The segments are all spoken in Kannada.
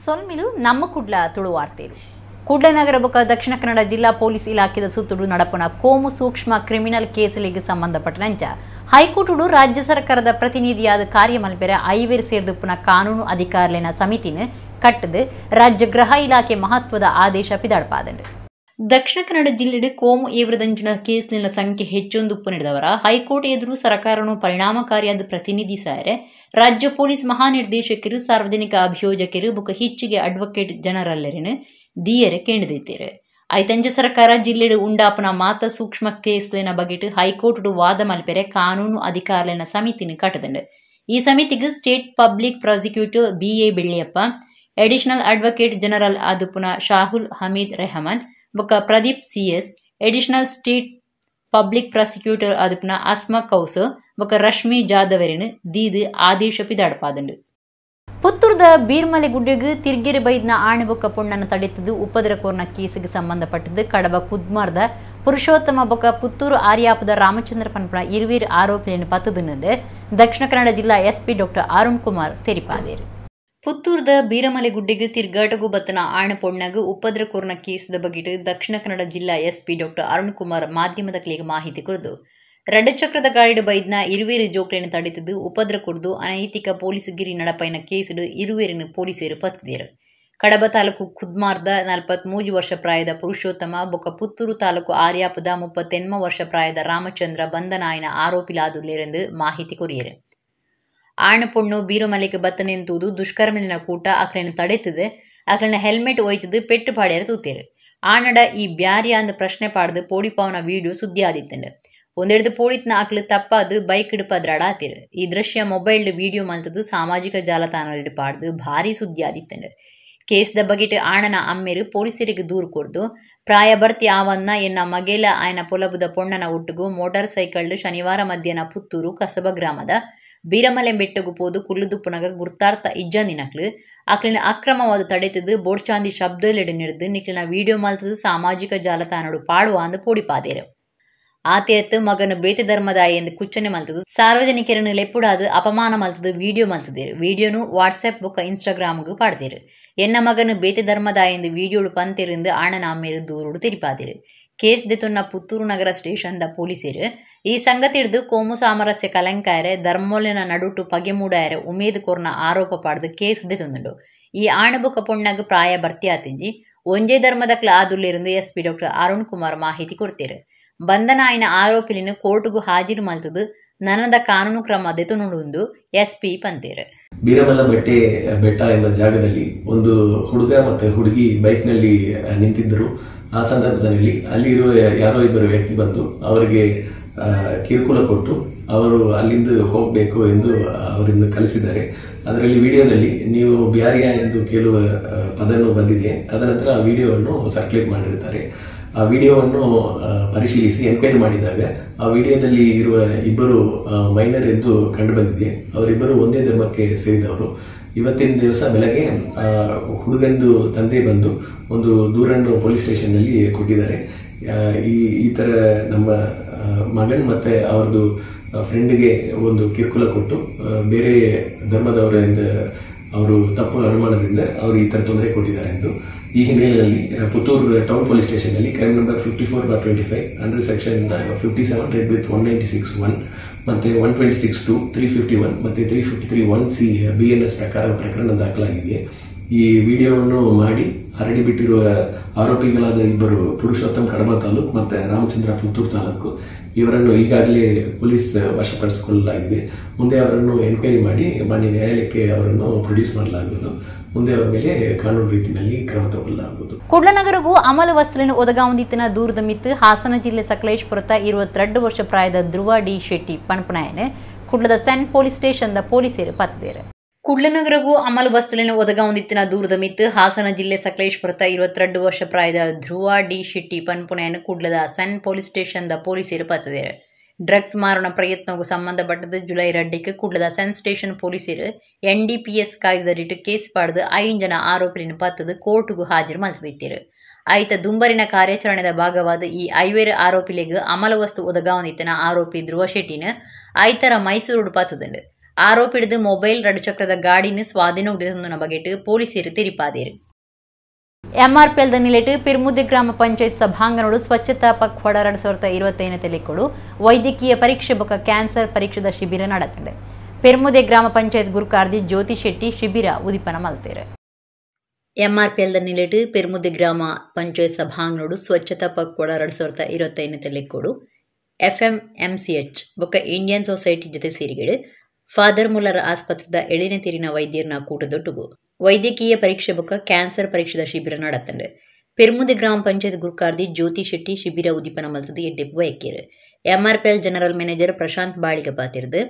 ಸೊಲ್ಮಿಲು ನಮ್ಮ ಕುಡ್ಲ ತುಳು ವಾರ್ತೆರು ಕೂಡ್ಲನಗರ ಬೊಕ್ಕ ದಕ್ಷಿಣ ಕನ್ನಡ ಜಿಲ್ಲಾ ಪೊಲೀಸ್ ಇಲಾಖೆದ ಸುತ್ತುಡು ನಡಪನ ಕೋಮು ಸೂಕ್ಷ್ಮ ಕ್ರಿಮಿನಲ್ ಕೇಸುಗಳಿಗೆ ಸಂಬಂಧಪಟ್ಟನಂಚ ಹೈಕೋರ್ಟ್ ರಾಜ್ಯ ಸರ್ಕಾರದ ಪ್ರತಿನಿಧಿಯಾದ ಕಾರ್ಯಮಲ್ಪೆರ ಐವೇರು ಸೇರ್ದುಪ್ಪನ ಕಾನೂನು ಅಧಿಕಾರಿನ ಸಮಿತಿನ ಕಟ್ಟದು ರಾಜ್ಯ ಗೃಹ ಇಲಾಖೆ ಮಹತ್ವದ ಆದೇಶ ಪಿದಾಡ್ಪಾದಂಡು ದಕ್ಷಿಣ ಕನ್ನಡ ಜಿಲ್ಲೆಡೆ ಕೋಮು ಏವ್ರದಂಚಿನ ಕೇಸ್ನಿನ ಸಂಖ್ಯೆ ಹೆಚ್ಚೊಂದುಪ್ಪು ನಡೆದವರ ಹೈಕೋರ್ಟ್ ಎದುರು ಸರ್ಕಾರನು ಪರಿಣಾಮಕಾರಿಯಾದ ಪ್ರತಿನಿಧಿಸಾರೆ ರಾಜ್ಯ ಪೊಲೀಸ್ ಮಹಾನಿರ್ದೇಶಕರು ಸಾರ್ವಜನಿಕ ಅಭಿಯೋಜಕರು ಬೊಕ್ಕ ಹೆಚ್ಚಿಗೆ ಅಡ್ವೊಕೇಟ್ ಜನರಲ್ಲರಿನ ದಿಯರೆ ಕೇಂದ್ರೀತೀರು ಐತಂಜ ಸರ್ಕಾರ ಜಿಲ್ಲೆಡು ಉಂಡಾಪನ ಮಾತ ಸೂಕ್ಷ್ಮ ಕೇಸ್ಲಿನ ಬಗೆಟ್ ಹೈಕೋರ್ಟ್ ವಾದ ಮಲ್ಪೆರೆ ಕಾನೂನು ಅಧಿಕಾರಿನ ಸಮಿತಿನ ಕಟ್ಟದಂಡು ಈ ಸಮಿತಿಗೆ state public prosecutor BA Belliyappa additional advocate general ಆದುಪುನ ಶಾಹುಲ್ ಹಮೀದ್ ರೆಹಮಾನ್ ಬೊಕ್ಕ Pradeep CS additional state public prosecutor ಆದುಪುನ ಅಸ್ಮಾ ಕೌಸರ್ ಬೊಕ್ಕ ರಶ್ಮಿ ಜಾದವರಿನ ದೀದು ಆದೇಶ ಪಿದಾಡ್ಪಾದಂಡು ಪುತ್ತೂರದ ಬೀರ್ಮಲೆ ಗುಡ್ಡೆಗೆ ತಿರ್ಗೆರೆ ಬೈದ್ನ ಆಣೆಬೊಕ್ಕ ಪೊಣ್ಣನ್ನು ತಡೆತದ್ದು ಉಪದ್ರಕೋರ್ನ ಕೇಸಿಗೆ ಸಂಬಂಧಪಟ್ಟದ್ದು ಕಡಬ ಕುದ್ಮಾರ್ದ ಪುರುಷೋತ್ತಮ ಬೊಕ್ಕ ಪುತ್ತೂರು ಆರ್ಯಾಪದ ರಾಮಚಂದ್ರ ಪನ್ಪಣ ಇರುವೇರು ಆರೋಪಿಯನ್ನು ಪತ್ತದನ್ನದೆ ದಕ್ಷಿಣ ಕನ್ನಡ ಜಿಲ್ಲಾ SP ಡಾಕ್ಟರ್ ಅರುಣ್ ಕುಮಾರ್ ತೆರಿಪಾದೇರು ಪುತ್ತೂರದ ಬೀರಮಲೆ ಗುಡ್ಡೆಗೆ ತಿರ್ಗಾಟಗೂ ಬತ್ತನ ಆಣ ಪೊಣ್ಣಾಗ ಉಪದ್ರಕೋರ್ನ ಕೇಸದ ಬಗೆಟ್ ದಕ್ಷಿಣ ಕನ್ನಡ ಜಿಲ್ಲಾ SP ಡಾಕ್ಟರ್ ಅರುಣ್ ಕುಮಾರ್ ಮಾಧ್ಯಮದ ಕ್ಲಿಗೆ ಮಾಹಿತಿ ಕೊರದು ರಡ್ಡಚಕ್ರದ ಗಾಡಿಡು ಬೈದ್ನ ಇರುವೇರು ಜೋಕ್ಲೆಯನ್ನು ತಡೆತದ್ದು ಉಪದ್ರ ಕೊಡ್ದು ಅನೈತಿಕ ಪೊಲೀಸ್ಗಿರಿ ನಡಪೈನ ಕೇಸಿಡು ಇರುವೇರಿನ ಪೊಲೀಸರು ಪತ್ತಿದೇರು ಕಡಬ ತಾಲೂಕು ಖುದ್ಮಾರ್ದ 43 ವರ್ಷ ಪ್ರಾಯದ ಪುರುಷೋತ್ತಮ ಬೊಕ್ಕ ಪುತ್ತೂರು ತಾಲೂಕು ಆರ್ಯಾಪದ 38 ವರ್ಷ ಪ್ರಾಯದ ರಾಮಚಂದ್ರ ಬಂಧನಾಯನ ಆರೋಪಿಲಾದುಲ್ಲೇರೆಂದು ಮಾಹಿತಿ ಕೊರಿಯರು ಆಣ ಪೊಣ್ಣು ಬೀರಮಲೆಗೆ ಬತ್ತನೆಂತುವುದು ದುಷ್ಕರ್ಮಲಿನ ಕೂಟ ಅಕ್ಲೆನ ತಡೆತದೆ ಅಕ್ಲೆನ ಹೆಲ್ಮೆಟ್ ಒಯ್ತದು ಪೆಟ್ಟು ಪಾಡ್ಯಾರ ತೂತೇರು ಆನಡ ಈ ಬ್ಯಾರಿಯ ಅಂದ ಪ್ರಶ್ನೆ ಪಾಡ್ದು ಪೋಡಿಪಾವನ ವಿಡಿಯೋ ಸುದ್ದಿ ಆದಿತ್ತಂಡು ಒಂದೆರಡು ಪೋಡಿತ್ನ ಆಕ್ಲು ತಪ್ಪಾದು ಬೈಕ್ ಇಡುಪದ್ರಾಡಾತಿರು ಈ ದೃಶ್ಯ ಮೊಬೈಲ್ ವಿಡಿಯೋ ಮಲ್ತದು ಸಾಮಾಜಿಕ ಜಾಲತಾಣದಲ್ಲಿ ಪಾಡ್ದು ಭಾರಿ ಸುದ್ದಿ ಆದಿತ್ತಂಡು ಕೇಸ್ದ ಬಗೆಟ್ ಆಣನ ಅಮ್ಮೆರು ಪೊಲೀಸರಿಗೆ ದೂರು ಕೊಡ್ದು ಪ್ರಾಯ ಬರ್ತಿ ಆವನ್ನ ಎನ್ನ ಮಗೇಲ ಆಯನ ಪೊಲಬುದ ಪೊಣ್ಣನ ಒಟ್ಟುಗು ಮೋಟಾರ್ ಸೈಕಲ್ ಶನಿವಾರ ಮಧ್ಯಾಹ್ನ ಪುತ್ತೂರು ಕಸಬ ಗ್ರಾಮದ ಬೀರಮಲೆ ಬೆಟ್ಟಗು ಪೋದು ಕುಲ್ಲುದುಪ್ಪುನಗ ಗುರ್ತಾರ್ಥ ಇಜ್ಜಂದಿನಕ್ಲು ಅಕ್ಲಿನ ಅಕ್ರಮವಾದ ತಡೆತದು ಬೋಡ್ಚಾಂದಿ ಶಬ್ದಲೆಡೆ ನಿರ್ದು ನಿಕ್ಲಿನ ವಿಡಿಯೋ ಮಲ್ತದು ಸಾಮಾಜಿಕ ಜಾಲತಾಣಡು ಪಾಡುವ ಅಂದು ಪೋಡಿಪಾದೇರು ಆತೆಯತ್ತು ಮಗನು ಬೇತೆ ಧರ್ಮದಾಯ ಎಂದು ಕುಚ್ಚನೆ ಮಲ್ತದು ಸಾರ್ವಜನಿಕರನ್ನು ಲೆಪ್ಪುಡಾದು ಅಪಮಾನ ಮಲ್ತದು ವಿಡಿಯೋ ಮಲ್ತದೇರು ವಿಡಿಯೋನು ವಾಟ್ಸ್ಆಪ್ ಬೊಕ್ಕ ಇನ್ಸ್ಟಾಗ್ರಾಮ್ಗೂ ಪಾಡ್ದೇರು ಎನ್ನ ಮಗನು ಬೇತೆ ಧರ್ಮದಾಯ ಎಂದು ವಿಡಿಯೋಡು ಪಂತೆರಿಂದ ಆಣನ ಅಮ್ಮೇರು ದೂರುಡು ತಿರಿಪಾದೇರು ಕೇಸ್ ದೆತೊನ್ನ ಪುತ್ತೂರು ನಗರ ಸ್ಟೇಷನ್ದ ಪೊಲೀಸರು ಈ ಸಂಗತಿ ಹಿಡಿದು ಕೋಮು ಸಾಮರಸ್ಯ ಕಲಂಕಾಯರೆ ಧರ್ಮೋಲಿನ ನಡುಟು ಪಗೆಮೂಡಾಯರೆ ಉಮೇದು ಕೋರ್ನ ಆರೋಪ ಪಾಡ್ದು ಕೇಸ್ ದೆತೊಂದುಂಡು ಈ ಆಣಬೊಕ್ಕ ಪೊಣ್ಣಾಗ ಪ್ರಾಯ ಬರ್ತಿ ಆತಿಂಜಿ ಒಂಜೇ ಧರ್ಮದ ಕ್ಲಾದುಲ್ಲಿருந்து SP ಡಾಕ್ಟರ್ ಅರುಣ್ ಕುಮಾರ್ ಮಾಹಿತಿ ಕೊಡ್ತೇರು ಬಂಧನಾಯನ ಆರೋಪಿಲಿನ ಕೋರ್ಟ್ಗೂ ಹಾಜಿರು ಮಲ್ತದು ನನದ ಕಾನೂನು ಕ್ರಮ ದೆತೊನುಂಡು SP ಪಂತೇರು ಬೀರಮಲ್ಲ ಬೆಟ್ಟ ಎಂಬ ಜಾಗದಲ್ಲಿ ಒಂದು ಹುಡುಗ ಮತ್ತೆ ಹುಡುಗಿ ಬೈಕ್ ನಲ್ಲಿ ನಿಂತಿದ್ದರು. ಆ ಸಂದರ್ಭದಲ್ಲಿ ಅಲ್ಲಿ ಇರುವ ಯಾರೋ ಇಬ್ಬರು ವ್ಯಕ್ತಿ ಬಂದು ಅವರಿಗೆ ಕಿರುಕುಳ ಕೊಟ್ಟು ಅವರು ಅಲ್ಲಿಂದ ಹೋಗಬೇಕು ಎಂದು ಅವರಿಂದ ಕಲಿಸಿದ್ದಾರೆ. ಅದರಲ್ಲಿ ವಿಡಿಯೋದಲ್ಲಿ ನೀವು ಬ್ಯಾರಿಯಾ ಎಂದು ಕೇಳುವ ಪದವನ್ನು ಬಂದಿದೆ. ತದನಂತರ ಆ ವಿಡಿಯೋವನ್ನು ಸರ್ಕ್ಯುಲೇಟ್ ಮಾಡಿರುತ್ತಾರೆ. ಆ ವಿಡಿಯೋವನ್ನು ಪರಿಶೀಲಿಸಿ ಎನ್ಕ್ವೈರಿ ಮಾಡಿದಾಗ ಆ ವಿಡಿಯೋದಲ್ಲಿ ಇರುವ ಇಬ್ಬರು ಮೈನರ್ ಎಂದು ಕಂಡು ಬಂದಿದೆ. ಅವರಿಬ್ಬರು ಒಂದೇ ಧರ್ಮಕ್ಕೆ ಸೇರಿದವರು. ಇವತ್ತಿನ ದಿವಸ ಬೆಳಗ್ಗೆ ಹುಡುಗಂದು ತಂದೆ ಬಂದು ಒಂದು ದೂರನ್ನು ಪೊಲೀಸ್ ಸ್ಟೇಷನ್ ನಲ್ಲಿ ಕೊಟ್ಟಿದ್ದಾರೆ. ಈ ತರ ನಮ್ಮ ಮಗನ್ ಮತ್ತೆ ಅವರದು ಫ್ರೆಂಡ್ಗೆ ಒಂದು ಕಿರುಕುಳ ಕೊಟ್ಟು ಬೇರೆ ಧರ್ಮದವರಿಂದ ಅವರು ತಪ್ಪು ಅನುಮಾನದಿಂದ ಅವರು ಈ ತರ ತೊಂದರೆ ಕೊಟ್ಟಿದ್ದಾರೆ ಎಂದು ಈ ಹಿನ್ನೆಲೆಯಲ್ಲಿ ಪುತ್ತೂರು ಟೌನ್ ಪೊಲೀಸ್ ಸ್ಟೇಷನ್ ನಲ್ಲಿ crime number 54/25 under section 57 red with 196(1) ಮತ್ತೆ 126(2), 351 ಮತ್ತೆ 353(1) C BNS ಪ್ರಕಾರ ಪ್ರಕರಣ ದಾಖಲಾಗಿದೆ. ಈ ವಿಡಿಯೋವನ್ನು ಮಾಡಿ ಹರಡಿ ಬಿಟ್ಟಿರುವ ಆರೋಪಿಗಳಾದ ಇಬ್ಬರು ಪುರುಷೋತ್ತಮ್ ಕಡಬ ತಾಲೂಕು ಮತ್ತೆ ರಾಮಚಂದ್ರ ಪುತ್ತೂರು ತಾಲೂಕು ಇವರನ್ನು ಈಗಾಗಲೇ ಪೊಲೀಸ್ ವಶಪಡಿಸಿಕೊಳ್ಳಲಾಗಿದೆ. ಮುಂದೆ ಅವರನ್ನು ಎನ್ಕ್ವೈರಿ ಮಾಡಿ ಮಾನ್ಯ ನ್ಯಾಯಾಲಯಕ್ಕೆ ಅವರನ್ನು ಪ್ರೊಡ್ಯೂಸ್ ಮಾಡಲಾಗುವುದು. ಮುಂದೆ ಅವರ ಮೇಲೆ ಕಾನೂನು ರೀತಿಯಲ್ಲಿ ಕ್ರಮ ತಗೊಳ್ಳಲಾಗುವುದು. ಕುಡ್ಲನಗರಗೂ ಅಮಲು ವಸ್ತುವಿನ ಒದಗಾವಂದಿತ್ತಿನ ದೂರದ ಮಿತ್ತು ಹಾಸನ ಜಿಲ್ಲೆ ಸಕಲೇಶ್ಪುರತ 22 ವರ್ಷ ಪ್ರಾಯದ ಧ್ರುವ D ಶೆಟ್ಟಿ ಪಣಪನಾಯನೆ ಕುಡ್ಲದ ಸೆನ್ ಪೊಲೀಸ್ ಸ್ಟೇಷನ್ದ ಪೊಲೀಸರು ಪತ್ತಿದ್ದಾರೆ. ಕುಡ್ಲನಗರಗೂ ಅಮಲು ವಸ್ತುವಿನ ಒದಗಾವಂದಿತ್ತಿನ ದೂರದ ಮಿತ್ತು ಹಾಸನ ಜಿಲ್ಲೆ ಸಕಲೇಶ್ಪುರತ 22 ವರ್ಷ ಪ್ರಾಯದ ಧ್ರುವ D ಶೆಟ್ಟಿ ಪಣಪನಾಯನೆ ಕುಡ್ಲದ ಸೆನ್ ಪೊಲೀಸ್ ಸ್ಟೇಷನ್ದ ಪೊಲೀಸರು ಪತ್ತಿದ್ದಾರೆ. ಡ್ರಗ್ಸ್ ಮಾರಣ ಪ್ರಯತ್ನಕ್ಕೂ ಸಂಬಂಧಪಟ್ಟದ್ದು ಜುಲೈ 2ಕ್ಕೆ ಕುಡ್ಲದ ಸೆನ್ ಸ್ಟೇಷನ್ ಪೊಲೀಸರು NDPS ಕಾಯ್ದೆದಡಿಟ್ಟು ಕೇಸ್ ಪಾಡ್ದು 5 ಜನ ಆರೋಪಿಯನ್ನು ಪತ್ತದು ಕೋರ್ಟ್ಗೂ ಹಾಜರು ಮಲ್ತದಿತ್ತರು. ಆಯ್ತ ದುಂಬರಿನ ಕಾರ್ಯಾಚರಣೆದ ಭಾಗವಾದ ಈ 5 ಆರೋಪಿಲೆಗ್ ಅಮಲ ವಸ್ತು ಒದಗಾವಂದಿತ್ತಿನ ಆರೋಪಿ ಧ್ರುವ ಶೆಟ್ಟಿನ ಆಯ್ತರ ಮೈಸೂರು ಪತ್ತದುಂಡು. ಆರೋಪಿಡಿದು ಮೊಬೈಲ್ ರಡುಚಕ್ರದ ಗಾಡಿನ ಸ್ವಾಧೀನ ಉಳಿದ ಬಗೆಟ್ ಪೊಲೀಸರು ತಿರಿಪಾದೇರು. ಎಂಆರ್ಪಿಎಲ್ ನಿಲೆಟ್ ಪಿರ್ಮುದಿ ಗ್ರಾಮ ಪಂಚಾಯತ್ ಸಭಾಂಗಣಗಳು ಸ್ವಚ್ಛತಾ ಪಕ್ವಾಡ 2025 ತೆಲೆಕೊಡು ವೈದ್ಯಕೀಯ ಪರೀಕ್ಷೆ ಬೊಕ್ಕ ಕ್ಯಾನ್ಸರ್ ಪರೀಕ್ಷೆದ ಶಿಬಿರ ನಡೆದಿದೆ. ಪಿರ್ಮುದಿ ಗ್ರಾಮ ಪಂಚಾಯತ್ ಗುರುಕಾರ್ದಿ ಜ್ಯೋತಿ ಶೆಟ್ಟಿ ಶಿಬಿರ ಉದಿಪನ ಮಲ್ತೇರು. ಎಂಆರ್ಪಿಎಲ್ ನಿಲೆಟ್ ಪಿರ್ಮುದಿ ಗ್ರಾಮ ಪಂಚಾಯತ್ ಸಭಾಂಗಣಗಳು ಸ್ವಚ್ಛತಾ ಪಕ್ವಾಡ 2025 ತೆಲೆಕೊಡು FMMCH ಬೊಕ್ಕ ಇಂಡಿಯನ್ ಸೊಸೈಟಿ ಜೊತೆ ಸೇರಿಗೆಡು ಫಾದರ್ ಮುಲ್ಲರ್ ಆಸ್ಪತ್ರೆದ ಎಳೆನೆ ತೀರಿನ ವೈದ್ಯರನ್ನ ಕೂಟದೊಟ್ಟುಗು ವೈದ್ಯಕೀಯ ಪರೀಕ್ಷೆ ಬೊಕ್ಕ ಕ್ಯಾನ್ಸರ್ ಪರೀಕ್ಷೆದ ಶಿಬಿರ ನಡೆತಂಡೆ. ಪಿರ್ಮುದಿ ಗ್ರಾಮ ಪಂಚಾಯತ್ ಗುರುಕಾರ್ದಿ ಜ್ಯೋತಿ ಶೆಟ್ಟಿ ಶಿಬಿರ ಉದಿಪನ ಮಲ್ತದ ಎಡ್ಡೆಪ್ಪು ವೈಕ್ಯರು. MRPL general manager Prashanth Baliga ಪಾತಿರ್ದು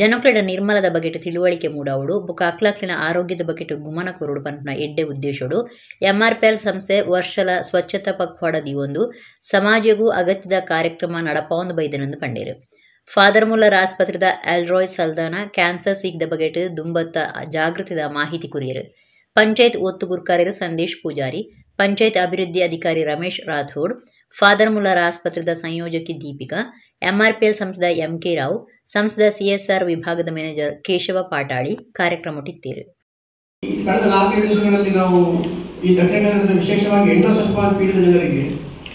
ಜನಕ್ಲೆಡ ನಿರ್ಮಲದ ಬಗೆಟ್ ತಿಳುವಳಿಕೆ ಮೂಡಾವುಡು ಬೊಕ್ಕ ಅಕ್ಲಾಕ್ಲಿನ ಆರೋಗ್ಯದ ಬಗೆಟ್ ಗುಮನ ಕೊರುಡು ಪಂಪನ ಎಡ್ಡೆ ಉದ್ದೇಶಡು ಎಂಆರ್ಪಿಎಲ್ ಸಂಸ್ಥೆ ವರ್ಷಲ ಸ್ವಚ್ಛತಾ ಪಕ್ವಾಡ ದಿವೊಂದು ಸಮಾಜಗೂ ಅಗತ್ಯದ ಕಾರ್ಯಕ್ರಮ ನಡಪಾವಂದು ಬೈದನೆಂದು ಪಂಡೇರು. ಫಾದರ್ ಮುಲ್ಲರ್ ಆಸ್ಪತ್ರೆದ ಆಲ್ರಾಯ್ ಸಲ್ದಾನ ಕ್ಯಾನ್ಸರ್ ಸಿಗ್ದ ಬಗೆಟ್ ದುಂಬತ್ತ ಜಾಗೃತಿದ ಮಾಹಿತಿ ಕುರಿಯರು. ಪಂಚಾಯತ್ ಒತ್ತು ಗುರ್ಕಾರ್ಯರು ಸಂದೇಶ್ ಪೂಜಾರಿ, ಪಂಚಾಯತ್ ಅಭಿವೃದ್ಧಿ ಅಧಿಕಾರಿ ರಮೇಶ್ ರಾಥೋಡ್, ಫಾದರ್ ಮುಲ್ಲರ್ ಆಸ್ಪತ್ರೆದ ಸಂಯೋಜಕಿ ದೀಪಿಕಾ, ಎಂಆರ್ಪಿಎಲ್ ಸಂಸ್ಥೆದ ಎಂಕೆ ರಾವ್, ಸಂಸ್ಥೆದ ಸಿಎಸ್ಆರ್ ವಿಭಾಗದ ಮ್ಯಾನೇಜರ್ ಕೇಶವ ಪಾಟಾಳಿ ಕಾರ್ಯಕ್ರಮಟ್ಟಿದ್ದೇರು. ಕಳೆದ 4-5 ದಿವಸಗಳಲ್ಲಿ ನಾವು ಈ ದಕ್ಷಿಣ ಕನ್ನಡದ ವಿಶೇಷವಾಗಿ ಎಂಡೋಸಲ್ಫಾನ್ ಪೀಡಿತ ಜನರಿಗೆ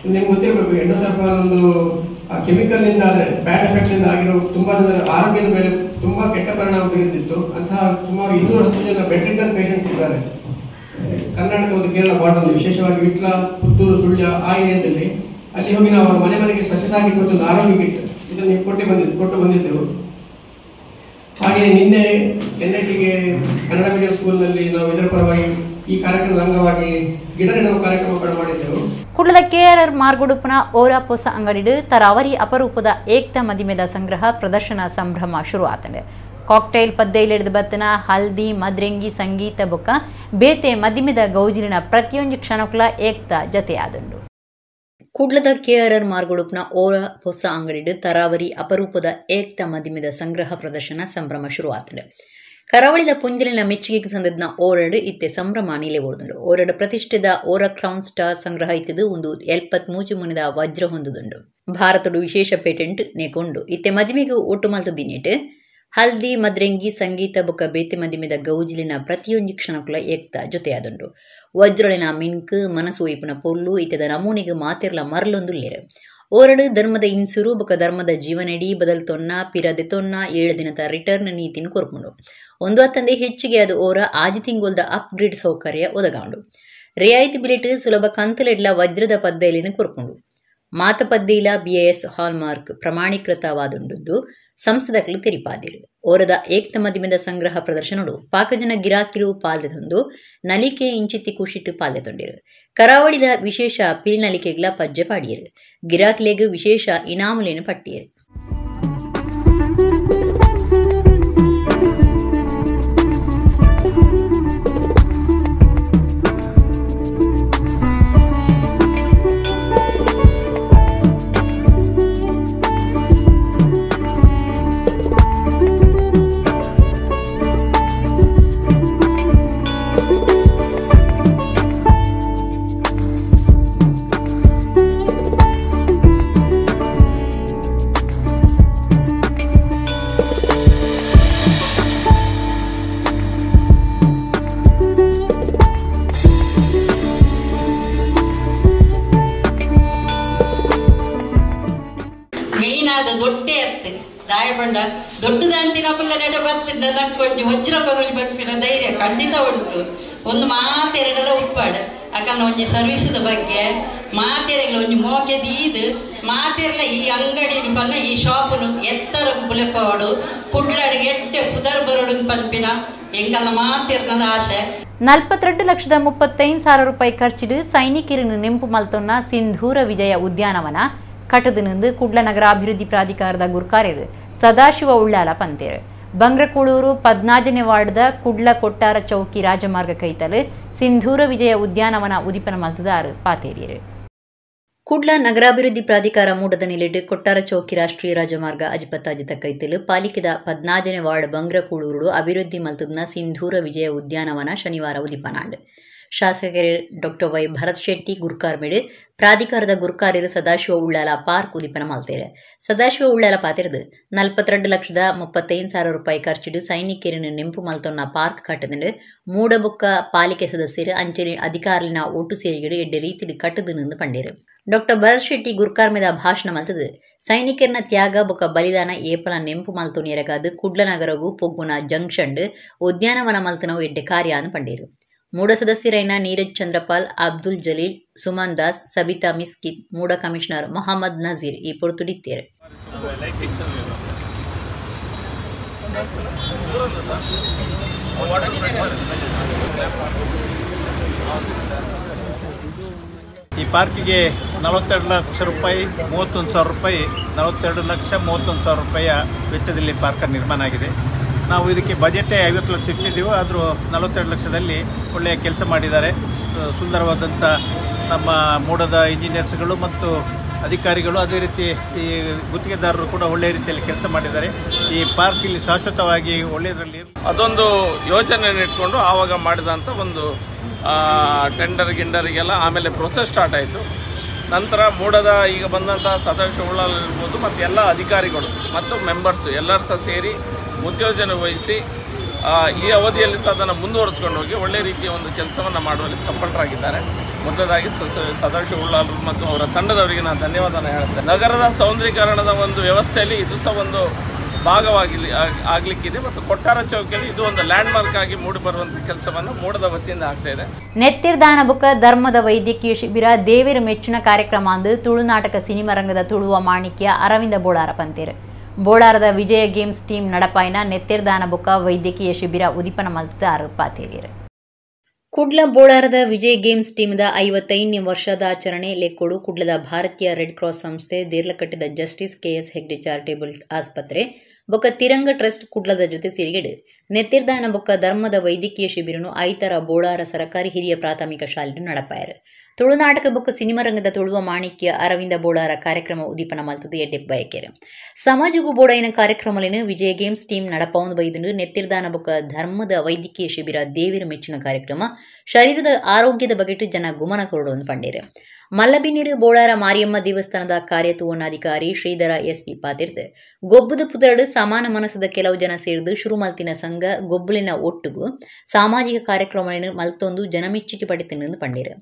ನಿಮ್ಗೆ ಗೊತ್ತಿರಬೇಕು, ಎಂಡೋಸಲ್ಫಾನ್ ಒಂದು ಕೆಮಿಕಲ್ ನಿಂದ ಆದರೆ ಬ್ಯಾಡ್ ಎಫೆಕ್ಟ್ ನಿಂದ ಆಗಿರೋ ತುಂಬಾ ಜನರ ಆರೋಗ್ಯದ ಮೇಲೆ ತುಂಬಾ ಕೆಟ್ಟ ಪರಿಣಾಮ ಬೀರುತ್ತಿತ್ತು. ಅಂತಹ ಸುಮಾರು 210 ಜನ ಬೆಡ್ ರಿಡನ್ ಪೇಷಂಟ್ಸ್ ಇದ್ದಾರೆ ಕರ್ನಾಟಕ ಮತ್ತು ಕೇರಳ ಬಾರ್ಡರ್, ವಿಶೇಷವಾಗಿ ವಿಟ್ಲ, ಪುತ್ತೂರು, ಸುಳ್ಯ ಆ ಏರಿಯಾದಲ್ಲಿ. ಅಲ್ಲಿ ಹೋಗಿ ನಾವು ಮನೆ ಮನೆಗೆ ಸ್ವಚ್ಛತಾ ಕಿಟ್ ಮತ್ತು ಆರೋಗ್ಯ ಕಿಟ್ ಇದನ್ನು ಕೊಟ್ಟು ಬಂದಿದ್ದೆವು. ಹಾಗೆ ನಿನ್ನೆ NITಗೆ ಕನ್ನಡ ಮೀಡಿಯಂ ಸ್ಕೂಲ್ನಲ್ಲಿ ನಾವು ಇದರ ಪರವಾಗಿ ಈ ಕಾರ್ಯಕ್ರಮದ ಅಂಗವಾಗಿ ಗಿಡ ನೆಡುವ ಕಾರ್ಯಕ್ರಮಗಳು ಮಾಡಿದ್ದೆವು. ಕುಡ್ಲದ KRR ಮಾರ್ಗುಡುಪನ ಓರಾ ಪೊಸ ಅಂಗಡಿಡು ತರಾವರಿ ಅಪರೂಪದ ಏಕ್ತ ಮದಿಮೆದ ಸಂಗ್ರಹ ಪ್ರದರ್ಶನ ಸಂಭ್ರಮ ಶುರು ಆತಂಡೆ. ಕಾಕ್ಟೈಲ್ ಪದ್ದೈಲಿಡಿದು ಬತ್ತನ ಹಲ್ದಿ ಮದ್ರೆಂಗಿ ಸಂಗೀತ ಬೊಕ್ಕ ಬೇತೆ ಮದಿಮೆದ ಗೌಜಿಲಿನ ಪ್ರತಿಯೊಂದು ಕ್ಷಣಕ್ಲ ಏಕ್ತ ಜತೆಯಾದುಂಡು. ಕುಡ್ಲದ KRR ಮಾರ್ಗುಡುಪನ ಓರಾ ಪೊಸ ಅಂಗಡಿಡು ತರಾವರಿ ಅಪರೂಪದ ಏಕ್ತ ಮದಿಮೆದ ಸಂಗ್ರಹ ಪ್ರದರ್ಶನ ಸಂಭ್ರಮ ಶುರು ಆತಂಡೆ. ಕರಾವಳಿದ ಪುಂಜಲಿನ ಮೆಚ್ಚುಗೆಗೆ ಸಂದದ್ನ ಓರಡು ಇತ್ತೆ ಸಂಭ್ರಮ ನೀಲೆ ಓಡುದುಂಡು. ಓರಡು ಪ್ರತಿಷ್ಠಿತ ಓರಾ ಕ್ರೌನ್ ಸ್ಟಾರ್ ಸಂಗ್ರಹ ಇತ್ತಿದು ಒಂದು 73 ಮುನಿದ ವಜ್ರ ಹೊಂದುದುಂಡು. ಭಾರತಡು ವಿಶೇಷ ಪೇಟೆಂಟ್ ನೆಕೊಂಡು ಇತ್ತೆ ಮದಿಮೆಗೆ ಒಟ್ಟು ಮಲ್ತದಿನೇಟ್ ಹಲ್ದಿ ಮದ್ರೆಂಗಿ ಸಂಗೀತ ಬೊಕ್ಕ ಬೇತೆ ಮದಿಮೆದ ಗೌಜಿಲಿನ ಪ್ರತಿಯೊಂದು ಕ್ಷಣಕ್ಕುಲ ಏಕ್ತ ಜೊತೆಯಾದುಂಡು. ವಜ್ರಳಿನ ಮಿನ್ಕ್ ಮನಸ್ಸು ವೈಪುನ ಪೊಲ್ಲು ಇತ್ತದ ನಮೂನಿಗೆ ಮಾತಿರ್ಲ ಮರಲೊಂದುಲ್ಲೇರು. ಓರಡು ಧರ್ಮದ ಇನ್ಸುರು ಬೊಕ್ಕ ಧರ್ಮದ ಜೀವನಡಿ ಬದಲ್ ತೊನ್ನ ಪಿರದೆ ತೊನ್ನ 7 ದಿನದ ರಿಟರ್ನ್ ನೀತಿನ ಕೊರ್ಪುಂಡು. ಒಂದು ಹತ್ತಂದೆ ಹೆಚ್ಚಿಗೆ ಅದು ಓರ ಆಜಿ ತಿಂಗೊಲ್ದ ಅಪ್ಗ್ರೇಡ್ ಸೌಕರ್ಯ ಒದಗಾಂಡು. ರಿಯಾಯಿತಿ ಬಿಲೆಟ್ ಸುಲಭ ಕಂತಲೆಡ್ಲ ವಜ್ರದ ಪದ್ದೈಲಿನ ಕೊರ್ಪುಂಡು. ಮಾತ ಪದ್ದೈಲ BIS ಹಾಲ್ಮಾರ್ಕ್ ಪ್ರಮಾಣೀಕೃತವಾದುಂಡು ಸಂಸದಗಳು ತೆರಿಪಾದಿರು. ಓರದ ಏಕ್ತ ಮದಿಮೆದ ಸಂಗ್ರಹ ಪ್ರದರ್ಶನಡು ಪಾಕಜನ ಗಿರಾಕಿರು ಪಾಲ್ದೆತೊಂದು ನಲಿಕೆ ಇಂಚಿತ್ತಿ ಕುಶಿಟ್ಟು ಪಾಲ್ದೆತೊಂಡಿರು. ಕರಾವಳಿದ ವಿಶೇಷ ಪಿಲ್ನಲಿಕೆಗಳ ಪಜ್ಜೆ ಪಾಡಿಯರು. ಗಿರಾಕಿಲೆಗ್ ವಿಶೇಷ ಇನಾಮುಲೇನು ಪಟ್ಟಿಯರು. ಮೀನಾದ ದೊಡ್ಡೆ ಅತ್ತೆ ದಾಯ ಬಂಡ ದೊಡ್ಡದಂತಿನ ಪುಲ್ಲ ನೆಡ ಬರ್ತಿದ್ದ ನಂಗೆ ಕೊಂಚ ವಜ್ರ ಬರಲಿ ಬರ್ಪಿನ ಧೈರ್ಯ ಖಂಡಿತ ಉಂಟು. ಒಂದು ಮಾತೆರಡಲ ಉಪ್ಪಾಡ ಅಕನ್ನ ಒಂಜಿ ಸರ್ವಿಸದ ಬಗ್ಗೆ ಮಾತೆರೆಗ್ಲ ಒಂಜಿ ಮೋಕೆ ದೀದು ಮಾತೆರ್ಲ ಈ ಅಂಗಡಿ ಪನ್ನ ಈ ಶಾಪುನು ಎತ್ತರ ಪುಲೆಪಾಡು ಕುಡ್ಲಾಡಿಗೆ ಎಟ್ಟೆ ಪುದರ್ ಬರೋಡು ಪನ್ಪಿನ ಎಂಕಲ್ಲ ಮಾತೆರ್ನದ ಆಶೆ. 42,35,000 ರೂಪಾಯಿ ಖರ್ಚಿಡು ಸೈನಿಕರನ್ನು ನೆಂಪು ಮಲ್ತೊನ್ನ ಸಿಂಧೂರ ವಿಜಯ ಉದ್ಯಾನವನ ಕಟದಿನಿಂದ ಕುಡ್ಲ ನಗರ ಅಭಿವೃದ್ಧಿ ಪ್ರಾಧಿಕಾರದ ಗುರ್ಕಾರ್ಯರು ಸದಾಶಿವ ಉಳ್ಳಾಲ ಪಂತೇರು. ಬಂಗ್ರಕೂಳೂರು 14ನೇ ವಾರ್ಡ್ದ ಕುಡ್ಲ ಕೊಟ್ಟಾರ ಚೌಕಿ ರಾಜಮಾರ್ಗ ಕೈತಲು ಸಿಂಧೂರ ವಿಜಯ ಉದ್ಯಾನವನ ಉದಿಪನ ಮಲ್ತದಾರು ಪಾತೇರಿಯರು. ಕುಡ್ಲ ನಗರಾಭಿವೃದ್ಧಿ ಪ್ರಾಧಿಕಾರ ಮೂಡದ ನಿಲೆಡ್ ಕೊಟ್ಟಾರ ಚೌಕಿ ರಾಷ್ಟ್ರೀಯ ರಾಜಮಾರ್ಗ ಅಜಿಪತ್ತಾಜಿತ ಕೈತಲು ಪಾಲಿಕೆದ 14ನೇ ವಾರ್ಡ್ ಬಂಗ್ರಕೂಳೂರು ಅಭಿವೃದ್ಧಿ ಮಲ್ತದ್ನ ಸಿಂಧೂರ ವಿಜಯ ಉದ್ಯಾನವನ ಶನಿವಾರ ಉದಿಪನಾಂಡ್. ಶಾಸಕರು ಡಾಕ್ಟರ್ ವೈ ಭರತ್ ಶೆಟ್ಟಿ ಗುರ್ಕಾರ್ಮೇಡ್ ಪ್ರಾಧಿಕಾರದ ಗುರ್ಕಾರ್ಯರು ಸದಾಶಿವ ಉಳ್ಳಾಲ ಪಾರ್ಕ್ ಉದಿಪನ ಮಲ್ತೇರು ಸದಾಶಿವ ಉಳ್ಳಾಲ ಪಾತಿರದು 42,35,000 ರೂಪಾಯಿ ಖರ್ಚಿಡು ಸೈನಿಕರನ್ನು ನೆಂಪು ಮಲ್ತೊನ್ನ ಪಾರ್ಕ್ ಕಟ್ಟದಂಡು ಮೂಡಬುಕ್ಕ ಪಾಲಿಕೆ ಸದಸ್ಯರು ಅಂಚನೆ ಅಧಿಕಾರಿನ ಒಟ್ಟು ಸೇರಿಗಳು ಎಡ್ಡೆ ರೀತಿಯಲ್ಲಿ ಕಟ್ಟದನೆಂದು ಪಂಡೇರು ಡಾಕ್ಟರ್ ಭರತ್ ಶೆಟ್ಟಿ ಗುರ್ಕಾರ್ಮೇದ ಭಾಷಣ ಮಲ್ತದು ಸೈನಿಕರನ ತ್ಯಾಗ ಬೊಕ್ಕ ಬಲಿದಾನ ಏಪಲ ನೆಂಪು ಮಲ್ತೊನಿಯರಗಾದು ಕುಡ್ಲನಗರಗೂ ಪೊಗ್ಗುನ ಜಂಕ್ಷನ್ ಉದ್ಯಾನವನ ಮಲ್ತನವು ಎಡ್ಡೆ ಕಾರ್ಯ ಅನ್ನು ಪಂಡೇರು ಮೂಡ ಸದಸ್ಯರೈನ ನೀರಜ್ ಚಂದ್ರಪಾಲ್ ಅಬ್ದುಲ್ ಜಲೀಲ್ ಸುಮನ್ ದಾಸ್ ಸಬಿತಾ ಮಿಸ್ಕಿನ್ ಮೂಡ ಕಮಿಷನರ್ ಮೊಹಮ್ಮದ್ ನಜೀರ್ ಈ ಪೊರ್ತುಡಿತ್ತೇರು ಈ ಪಾರ್ಕಿಗೆ 42 ಲಕ್ಷ ರೂಪಾಯಿ 31,000 ರೂಪಾಯಿ 42,31,000 ರೂಪಾಯಿಯ ವೆಚ್ಚದಲ್ಲಿ ಪಾರ್ಕ್ ನಿರ್ಮಾಣ ಆಗಿದೆ. ನಾವು ಇದಕ್ಕೆ ಬಜೆಟೇ 50 ಲಕ್ಷ ಇಟ್ಟಿದ್ದೀವಿ, ಆದರೂ 42 ಲಕ್ಷದಲ್ಲಿ ಒಳ್ಳೆಯ ಕೆಲಸ ಮಾಡಿದ್ದಾರೆ. ಸುಂದರವಾದಂಥ ನಮ್ಮ ಮೂಡದ ಇಂಜಿನಿಯರ್ಸ್ಗಳು ಮತ್ತು ಅಧಿಕಾರಿಗಳು, ಅದೇ ರೀತಿ ಈ ಗುತ್ತಿಗೆದಾರರು ಕೂಡ ಒಳ್ಳೆಯ ರೀತಿಯಲ್ಲಿ ಕೆಲಸ ಮಾಡಿದ್ದಾರೆ. ಈ ಪಾರ್ಕ್ ಇಲ್ಲಿ ಶಾಶ್ವತವಾಗಿ ಒಳ್ಳೆಯದರಲ್ಲಿ ಅದೊಂದು ಯೋಜನೆ ಇಟ್ಕೊಂಡು ಆವಾಗ ಮಾಡಿದಂಥ ಒಂದು ಗಿಂಡರಿಗೆಲ್ಲ ಆಮೇಲೆ ಪ್ರೊಸೆಸ್ ಸ್ಟಾರ್ಟ್ ಆಯಿತು. ನಂತರ ಮೂಡದ ಈಗ ಬಂದಂಥ ಸದಾಶಿವ ಉಳ್ಳಾಲ ಇರ್ಬೋದು ಮತ್ತು ಎಲ್ಲ ಅಧಿಕಾರಿಗಳು ಮತ್ತು ಮೆಂಬರ್ಸ್ ಎಲ್ಲರೂ ಸಹ ಸೇರಿ ಮುತುಯೋಜನೆ ವಹಿಸಿ ಈ ಅವಧಿಯಲ್ಲಿ ಸಹ ಅದನ್ನು ಮುಂದುವರಿಸ್ಕೊಂಡು ಹೋಗಿ ಒಳ್ಳೆಯ ರೀತಿಯ ಒಂದು ಕೆಲಸವನ್ನು ಮಾಡುವಲ್ಲಿ ಸಫಲರಾಗಿದ್ದಾರೆ. ಮೊದಲಾಗಿ ಸದಾಶಿವ ಉಳ್ಳಾಲ ಮತ್ತು ಅವರ ತಂಡದವರಿಗೆ ನಾನು ಧನ್ಯವಾದನ ಹೇಳ್ತೇನೆ. ನಗರದ ಸೌಂದರೀಕರಣದ ಒಂದು ವ್ಯವಸ್ಥೆಯಲ್ಲಿ ಇದು ಸಹ ಒಂದು ಆಗಲಿಕ್ಕಿದೆ ಮತ್ತು ಕೊಟ್ಟಾರ ಚೌಕಿಯಲ್ಲಿ ಇದು ಒಂದು ಲ್ಯಾಂಡ್ ಮಾರ್ಕ್ ಆಗಿ ಮೂಡಿ ಬರುವಂಥ ಕೆಲಸವನ್ನು ಮೂಡದ ವತಿಯಿಂದ ಆಗ್ತಾ ಇದೆ. ನೆತ್ತಿರ್ದಾನ ಬುಕ್ಕ ಧರ್ಮದ ವೈದ್ಯಕೀಯ ಶಿಬಿರ ದೇವರ ಮೆಚ್ಚಿನ ಕಾರ್ಯಕ್ರಮ ಅಂದು ತುಳು ನಾಟಕ ಸಿನಿಮಾ ರಂಗದ ತುಳುವ ಮಾಣಿಕ್ಯ ಅರವಿಂದ ಬೋಳಾರ ಪಂತೇರು ಬೋಳಾರದ ವಿಜಯ ಗೇಮ್ಸ್ ಟೀಮ್ ನಡಪಾಯಿನ ನೆತ್ತಿರ್ದಾನ ಬುಕ್ಕ ವೈದ್ಯಕೀಯ ಶಿಬಿರ ಉದಿಪನ ಮಲ್ತದ ಅರಪಾತೇರಿಯರು ಕುಡ್ಲ ಬೋಳಾರದ ವಿಜಯ್ ಗೇಮ್ಸ್ ಟೀಮ್ದ 55ನೇ ವರ್ಷದಾಚರಣೆ ಲೆಕ್ಕೋಡು ಕುಡ್ಲದ ಭಾರತೀಯ ರೆಡ್ ಕ್ರಾಸ್ ಸಂಸ್ಥೆ ದೇರ್ಲಕಟ್ಟದ ಜಸ್ಟಿಸ್ ಕೆಎಸ್ ಹೆಗ್ಡೆ ಚಾರಿಟೇಬಲ್ ಆಸ್ಪತ್ರೆ ಬೊಕ್ಕ ತಿರಂಗ ಟ್ರಸ್ಟ್ ಕುಡ್ಲದ ಜೊತೆ ಸೇರಿಗೆಡು ನೆತ್ತಿರ್ದಾನ ಬೊಕ್ಕ ಧರ್ಮದ ವೈದ್ಯಕೀಯ ಶಿಬಿರನು ಐತರ ಬೋಳಾರ ಸರ್ಕಾರಿ ಹಿರಿಯ ಪ್ರಾಥಮಿಕ ಶಾಲೆಯನ್ನು ನಡಪಾಯರು ತುಳುನಾಟಕ ಬೊಕ್ಕ ಸಿನಿಮಾ ರಂಗದ ತುಳುವ ಮಾಣಿಕ್ಯ ಅರವಿಂದ ಬೋಳಾರ ಕಾರ್ಯಕ್ರಮ ಉದೀಪನ ಮಲ್ತದ ಎಡ್ಡೆ ಬಯಕೆರು ಸಮಾಜಗೂ ಬೋಡಾಯಿನ ಕಾರ್ಯಕ್ರಮಲೇನು ವಿಜಯ ಗೇಮ್ಸ್ ಟೀಮ್ ನಡಪೌಂದು ಬೈದು ನೆತ್ತಿರ್ದಾನ ಬೊಕ್ಕ ಧರ್ಮದ ವೈದ್ಯಕೀಯ ಶಿಬಿರ ದೇವಿರ ಮೆಚ್ಚಿನ ಕಾರ್ಯಕ್ರಮ ಶರೀರದ ಆರೋಗ್ಯದ ಬಗೆಟ್ಟು ಜನ ಗುಮನ ಕೊರಡೊಂದು ಪಂಡೇರು ಮಲ್ಲಬಿನೀರು ಬೋಳಾರ ಮಾರಿಯಮ್ಮ ದೇವಸ್ಥಾನದ ಕಾರ್ಯತುವನಾಧಿಕಾರಿ ಶ್ರೀಧರ ಎಸ್ಪಿ ಪಾತಿರ್ದು ಗೊಬ್ಬದ ಪುದರಡು ಸಮಾನ ಮನಸ್ಸದ ಕೆಲವು ಜನ ಸೇರಿದು ಶುರು ಮಲ್ತಿನ ಸಂಘ ಗೊಬ್ಬಲಿನ ಒಟ್ಟುಗೂ ಸಾಮಾಜಿಕ ಕಾರ್ಯಕ್ರಮಗಳನ್ನು ಮಲ್ತೊಂದು ಜನಮೆಚ್ಚುಗೆ ಪಡಿತನೆಂದು ಪಂಡೇರು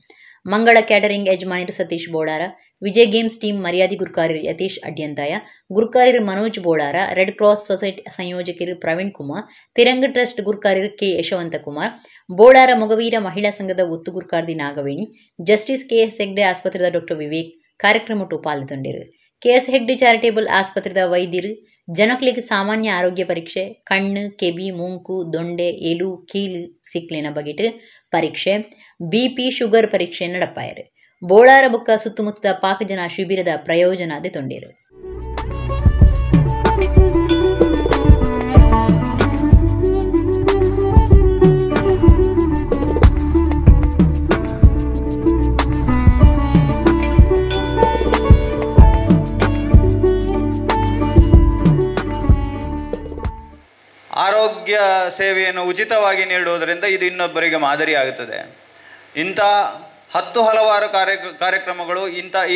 ಮಂಗಳ ಕ್ಯಾಟರಿಂಗ್ ಯಜಮಾನಿರು ಸತೀಶ್ ಬೋಳಾರ ವಿಜಯ್ ಗೇಮ್ಸ್ ಟೀಮ್ ಮರ್ಯಾದಿ ಗುರ್ಕಾರ್ಯರು ಯತೀಶ್ ಅಡ್ಯಂತಾಯ ಗುರ್ಕಾರ್ಯರು Manoj Bolar red cross society ಸಂಯೋಜಕರು ಪ್ರವೀಣ್ ಕುಮಾರ್ ತಿರಂಗ ಟ್ರಸ್ಟ್ ಗುರ್ಕಾರ್ಯರು ಕೆ ಯಶವಂತ ಕುಮಾರ್ ಬೋಳಾರ ಮೊಗವೀರ ಮಹಿಳಾ ಸಂಘದ ಒತ್ತು ಗುರ್ಕಾರ್ದಿ ನಾಗವೇಣಿ ಜಸ್ಟಿಸ್ ಕೆಎಸ್ ಹೆಗ್ಡೆ ಆಸ್ಪತ್ರೆದ ಡಾಕ್ಟರ್ ವಿವೇಕ್ ಕಾರ್ಯಕ್ರಮಟ್ಟು ಪಾಲ್ಗೊಂಡಿರು ಕೆಎಸ್ ಹೆಗ್ಡೆ ಚಾರಿಟೇಬಲ್ ಆಸ್ಪತ್ರೆದ ವೈದ್ಯರು ಜನಕ್ಲಿಗೆ ಸಾಮಾನ್ಯ ಆರೋಗ್ಯ ಪರೀಕ್ಷೆ ಕಣ್ಣು ಕೆಬಿ ಮೂಂಕು ದೊಂಡೆ ಎಲು ಕೀಲು ಸಿಕ್ಲಿನ ಬಗೆಟ್ ಪರೀಕ್ಷೆ ಬಿಪಿ ಶುಗರ್ ಪರೀಕ್ಷೆ ನಡಪಾಯರು ಬೋಳಾರ ಬೊಕ್ಕ ಸುತ್ತಮುತ್ತದ ಪಾಕಜನ ಶಿಬಿರದ ಪ್ರಯೋಜನ ಅದೇ ತೊಂಡೇರು ಆರೋಗ್ಯ ಸೇವೆಯನ್ನು ಉಚಿತವಾಗಿ ನೀಡುವುದರಿಂದ ಇದು ಇನ್ನೊಬ್ಬರಿಗೆ ಮಾದರಿಯಾಗುತ್ತದೆ. ಇಂಥ ಹಲವಾರು ಕಾರ್ಯಕ್ರಮಗಳು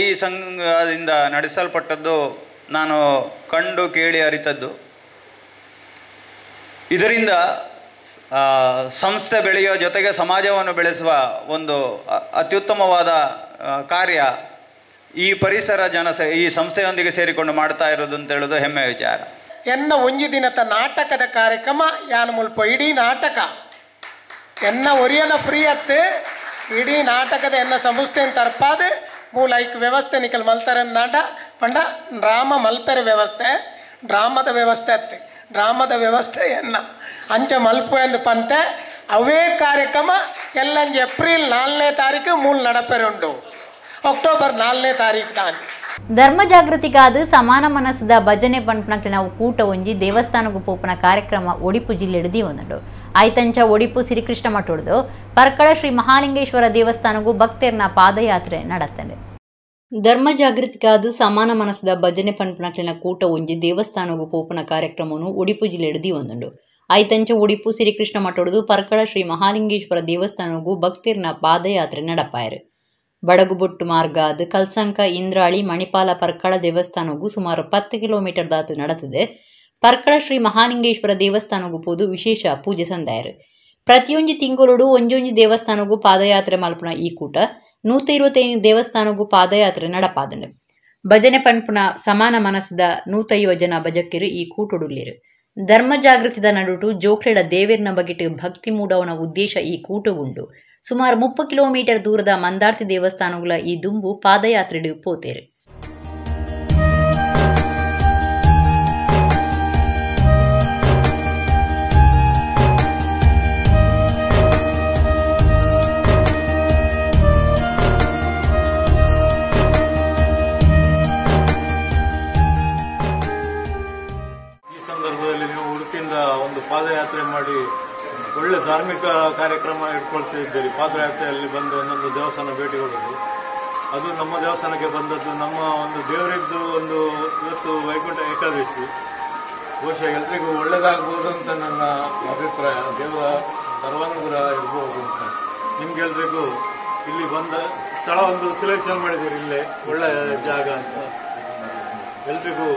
ಈ ಸಂಘದಿಂದ ನಡೆಸಲ್ಪಟ್ಟದ್ದು ನಾನು ಕಂಡು ಕೇಳಿ ಅರಿತದ್ದು. ಇದರಿಂದ ಸಂಸ್ಥೆ ಬೆಳೆಯುವ ಜೊತೆಗೆ ಸಮಾಜವನ್ನು ಬೆಳೆಸುವ ಒಂದು ಅತ್ಯುತ್ತಮವಾದ ಕಾರ್ಯ ಈ ಪರಿಸರ ಈ ಸಂಸ್ಥೆಯೊಂದಿಗೆ ಸೇರಿಕೊಂಡು ಮಾಡ್ತಾ ಇರೋದು ಅಂತ ಹೇಳೋದು ಹೆಮ್ಮೆಯ ವಿಚಾರ. ಎನ್ನ ಒಂಜಿ ದಿನದ ನಾಟಕದ ಕಾರ್ಯಕ್ರಮ ಯಾನು ಮುಲ್ಪ ಇಡೀ ನಾಟಕ ಎನ್ನ ಒರಿಯನ ಪ್ರಿಯತ್ ಇಡೀ ನಾಟಕದ ಎನ್ನ ಸಂಸ್ಥೆಯನ್ನು ತರ್ಪಾದ ಮೂಲ ಐಕ್ ವ್ಯವಸ್ಥೆ ನಿಕಲ್ ಮಲ್ತಾರೆ ನಾಟ ಪಂಡ ಡ್ರಾಮ ಮಲ್ಪೆರೆ ವ್ಯವಸ್ಥೆ ಡ್ರಾಮದ ವ್ಯವಸ್ಥೆ ಅತ್ತೆ ಡ್ರಾಮದ ವ್ಯವಸ್ಥೆ ಎನ್ನ ಅಂಚೆ ಮಲ್ಪು ಎಂದು ಪಂತೆ ಅವೇ ಕಾರ್ಯಕ್ರಮ ಎಲ್ಲಂಜಿ ಏಪ್ರಿಲ್ 4ನೇ ತಾರೀಕು ಮೂಲ ನಡಪೆರೆ ಉಂಡು ಅಕ್ಟೋಬರ್ 4ನೇ ತಾರೀಕು ತಾನು ಧರ್ಮ ಜಾಗೃತಿಗಾದ ಸಮಾನ ಮನಸ್ಸದ ಭಜನೆ ಪಂಪನಕ್ಕೆ ನಾವು ಕೂಟ ಒಂಜಿ ದೇವಸ್ಥಾನಗೂ ಪೋಪನ ಕಾರ್ಯಕ್ರಮ ಒಡಿಪು ಜಿಲ್ಲೆಡ್ದಿ ಒಂದುಂಡು ಐತಂಚ ಒಡಿಪು ಶ್ರೀಕೃಷ್ಣ ಮಠ ಹೊಡೆದು ಪರ್ಕಳ ಶ್ರೀ ಮಹಾಲಿಂಗೇಶ್ವರ ದೇವಸ್ಥಾನಗೂ ಭಕ್ತರನ ಪಾದಯಾತ್ರೆ ನಡೆತ್ತದೆ. ಧರ್ಮ ಜಾಗೃತಿಗಾದ ಸಮಾನ ಮನಸ್ಸದ ಭಜನೆ ಪಂಪನಕ್ಲಿನ ಕೂಟ ಒಂಜಿ ದೇವಸ್ಥಾನಗೂ ಪೋಪನ ಕಾರ್ಯಕ್ರಮವನ್ನು ಒಡಿಪು ಜಿಲ್ಲೆಡ್ದಿ ಒಂದುಂಡು ಐತಂಚ ಉಡಿಪು ಶ್ರೀಕೃಷ್ಣ ಮಠೊಡದು ಪರ್ಕಳ ಶ್ರೀ ಮಹಾಲಿಂಗೇಶ್ವರ ದೇವಸ್ಥಾನಗೂ ಭಕ್ತಿರ್ನ ಪಾದಯಾತ್ರೆ ನಡಪಾಯರು. ಬಡಗುಬೊಟ್ಟು ಮಾರ್ಗಾದ ಕಲ್ಸಂಕ ಇಂದ್ರಾಳಿ ಮಣಿಪಾಲ ಪರ್ಕಳ ದೇವಸ್ಥಾನಗೂ ಸುಮಾರು 10 ಕಿಲೋಮೀಟರ್ ದಾತು ನಡೆದಿದೆ. ಪರ್ಕಳ ಶ್ರೀ ಮಹಾಲಿಂಗೇಶ್ವರ ದೇವಸ್ಥಾನಗೂ ಪೋದು ವಿಶೇಷ ಪೂಜೆ ಸಂದಾಯರು. ಪ್ರತಿಯೊಂದು ತಿಂಗಳೋಡು ಒಂಜೊಂಜಿ ದೇವಸ್ಥಾನಗೂ ಪಾದಯಾತ್ರೆ ಮಲ್ಪುನ ಈ ಕೂಟ 125 ದೇವಸ್ಥಾನಗೂ ಪಾದಯಾತ್ರೆ ನಡಪಾದನು. ಭಜನೆ ಪನ್ಪುನ ಸಮಾನ ಮನಸ್ಸದ 150 ಜನ ಭಜಕಿರು ಈ ಕೂಟೊಡುಲ್ಲಿರು. ಧರ್ಮ ಜಾಗೃತಿದ ನಡುಟು ಜೋಕ್ಲೆಡ ದೇವೇರ್ನ ಬಗೆಟ್ ಭಕ್ತಿ ಮೂಡವನ ಉದ್ದೇಶ ಈ ಕೂಟಗುಂಡು. ಸುಮಾರು 30 ಕಿಲೋಮೀಟರ್ ದೂರದ ಮಂದಾರ್ತಿ ದೇವಸ್ಥಾನಗಳ ಈ ದುಂಬು ಪಾದಯಾತ್ರೆಡು ಪೋತೇರು. ಪಾದಯಾತ್ರೆ ಮಾಡಿ ಒಳ್ಳೆ ಧಾರ್ಮಿಕ ಕಾರ್ಯಕ್ರಮ ಇಟ್ಕೊಳ್ತಾ ಇದ್ದೀರಿ. ಪಾದಯಾತ್ರೆಯಲ್ಲಿ ಬಂದು ಒಂದೊಂದು ದೇವಸ್ಥಾನ ಭೇಟಿ ಕೊಡೋದು, ಅದು ನಮ್ಮ ದೇವಸ್ಥಾನಕ್ಕೆ ಬಂದದ್ದು ನಮ್ಮ ಒಂದು ದೇವರಿದ್ದು ಒಂದು ಇವತ್ತು ವೈಕುಂಠ ಏಕಾದಶಿ. ಬಹುಶಃ ಎಲ್ರಿಗೂ ಒಳ್ಳೇದಾಗಬಹುದು ಅಂತ ನನ್ನ ಅಭಿಪ್ರಾಯ. ದೇವರ ಸರ್ವಾನುಗ್ರಹ ಇರ್ಬೋದು ಅಂತ. ನಿಮ್ಗೆಲ್ರಿಗೂ ಇಲ್ಲಿ ಬಂದ ಸ್ಥಳ ಒಂದು ಸಿಲೆಕ್ಷನ್ ಮಾಡಿದ್ದೀರಿ, ಇಲ್ಲೇ ಒಳ್ಳೆ ಜಾಗ ಅಂತ. ಎಲ್ರಿಗೂ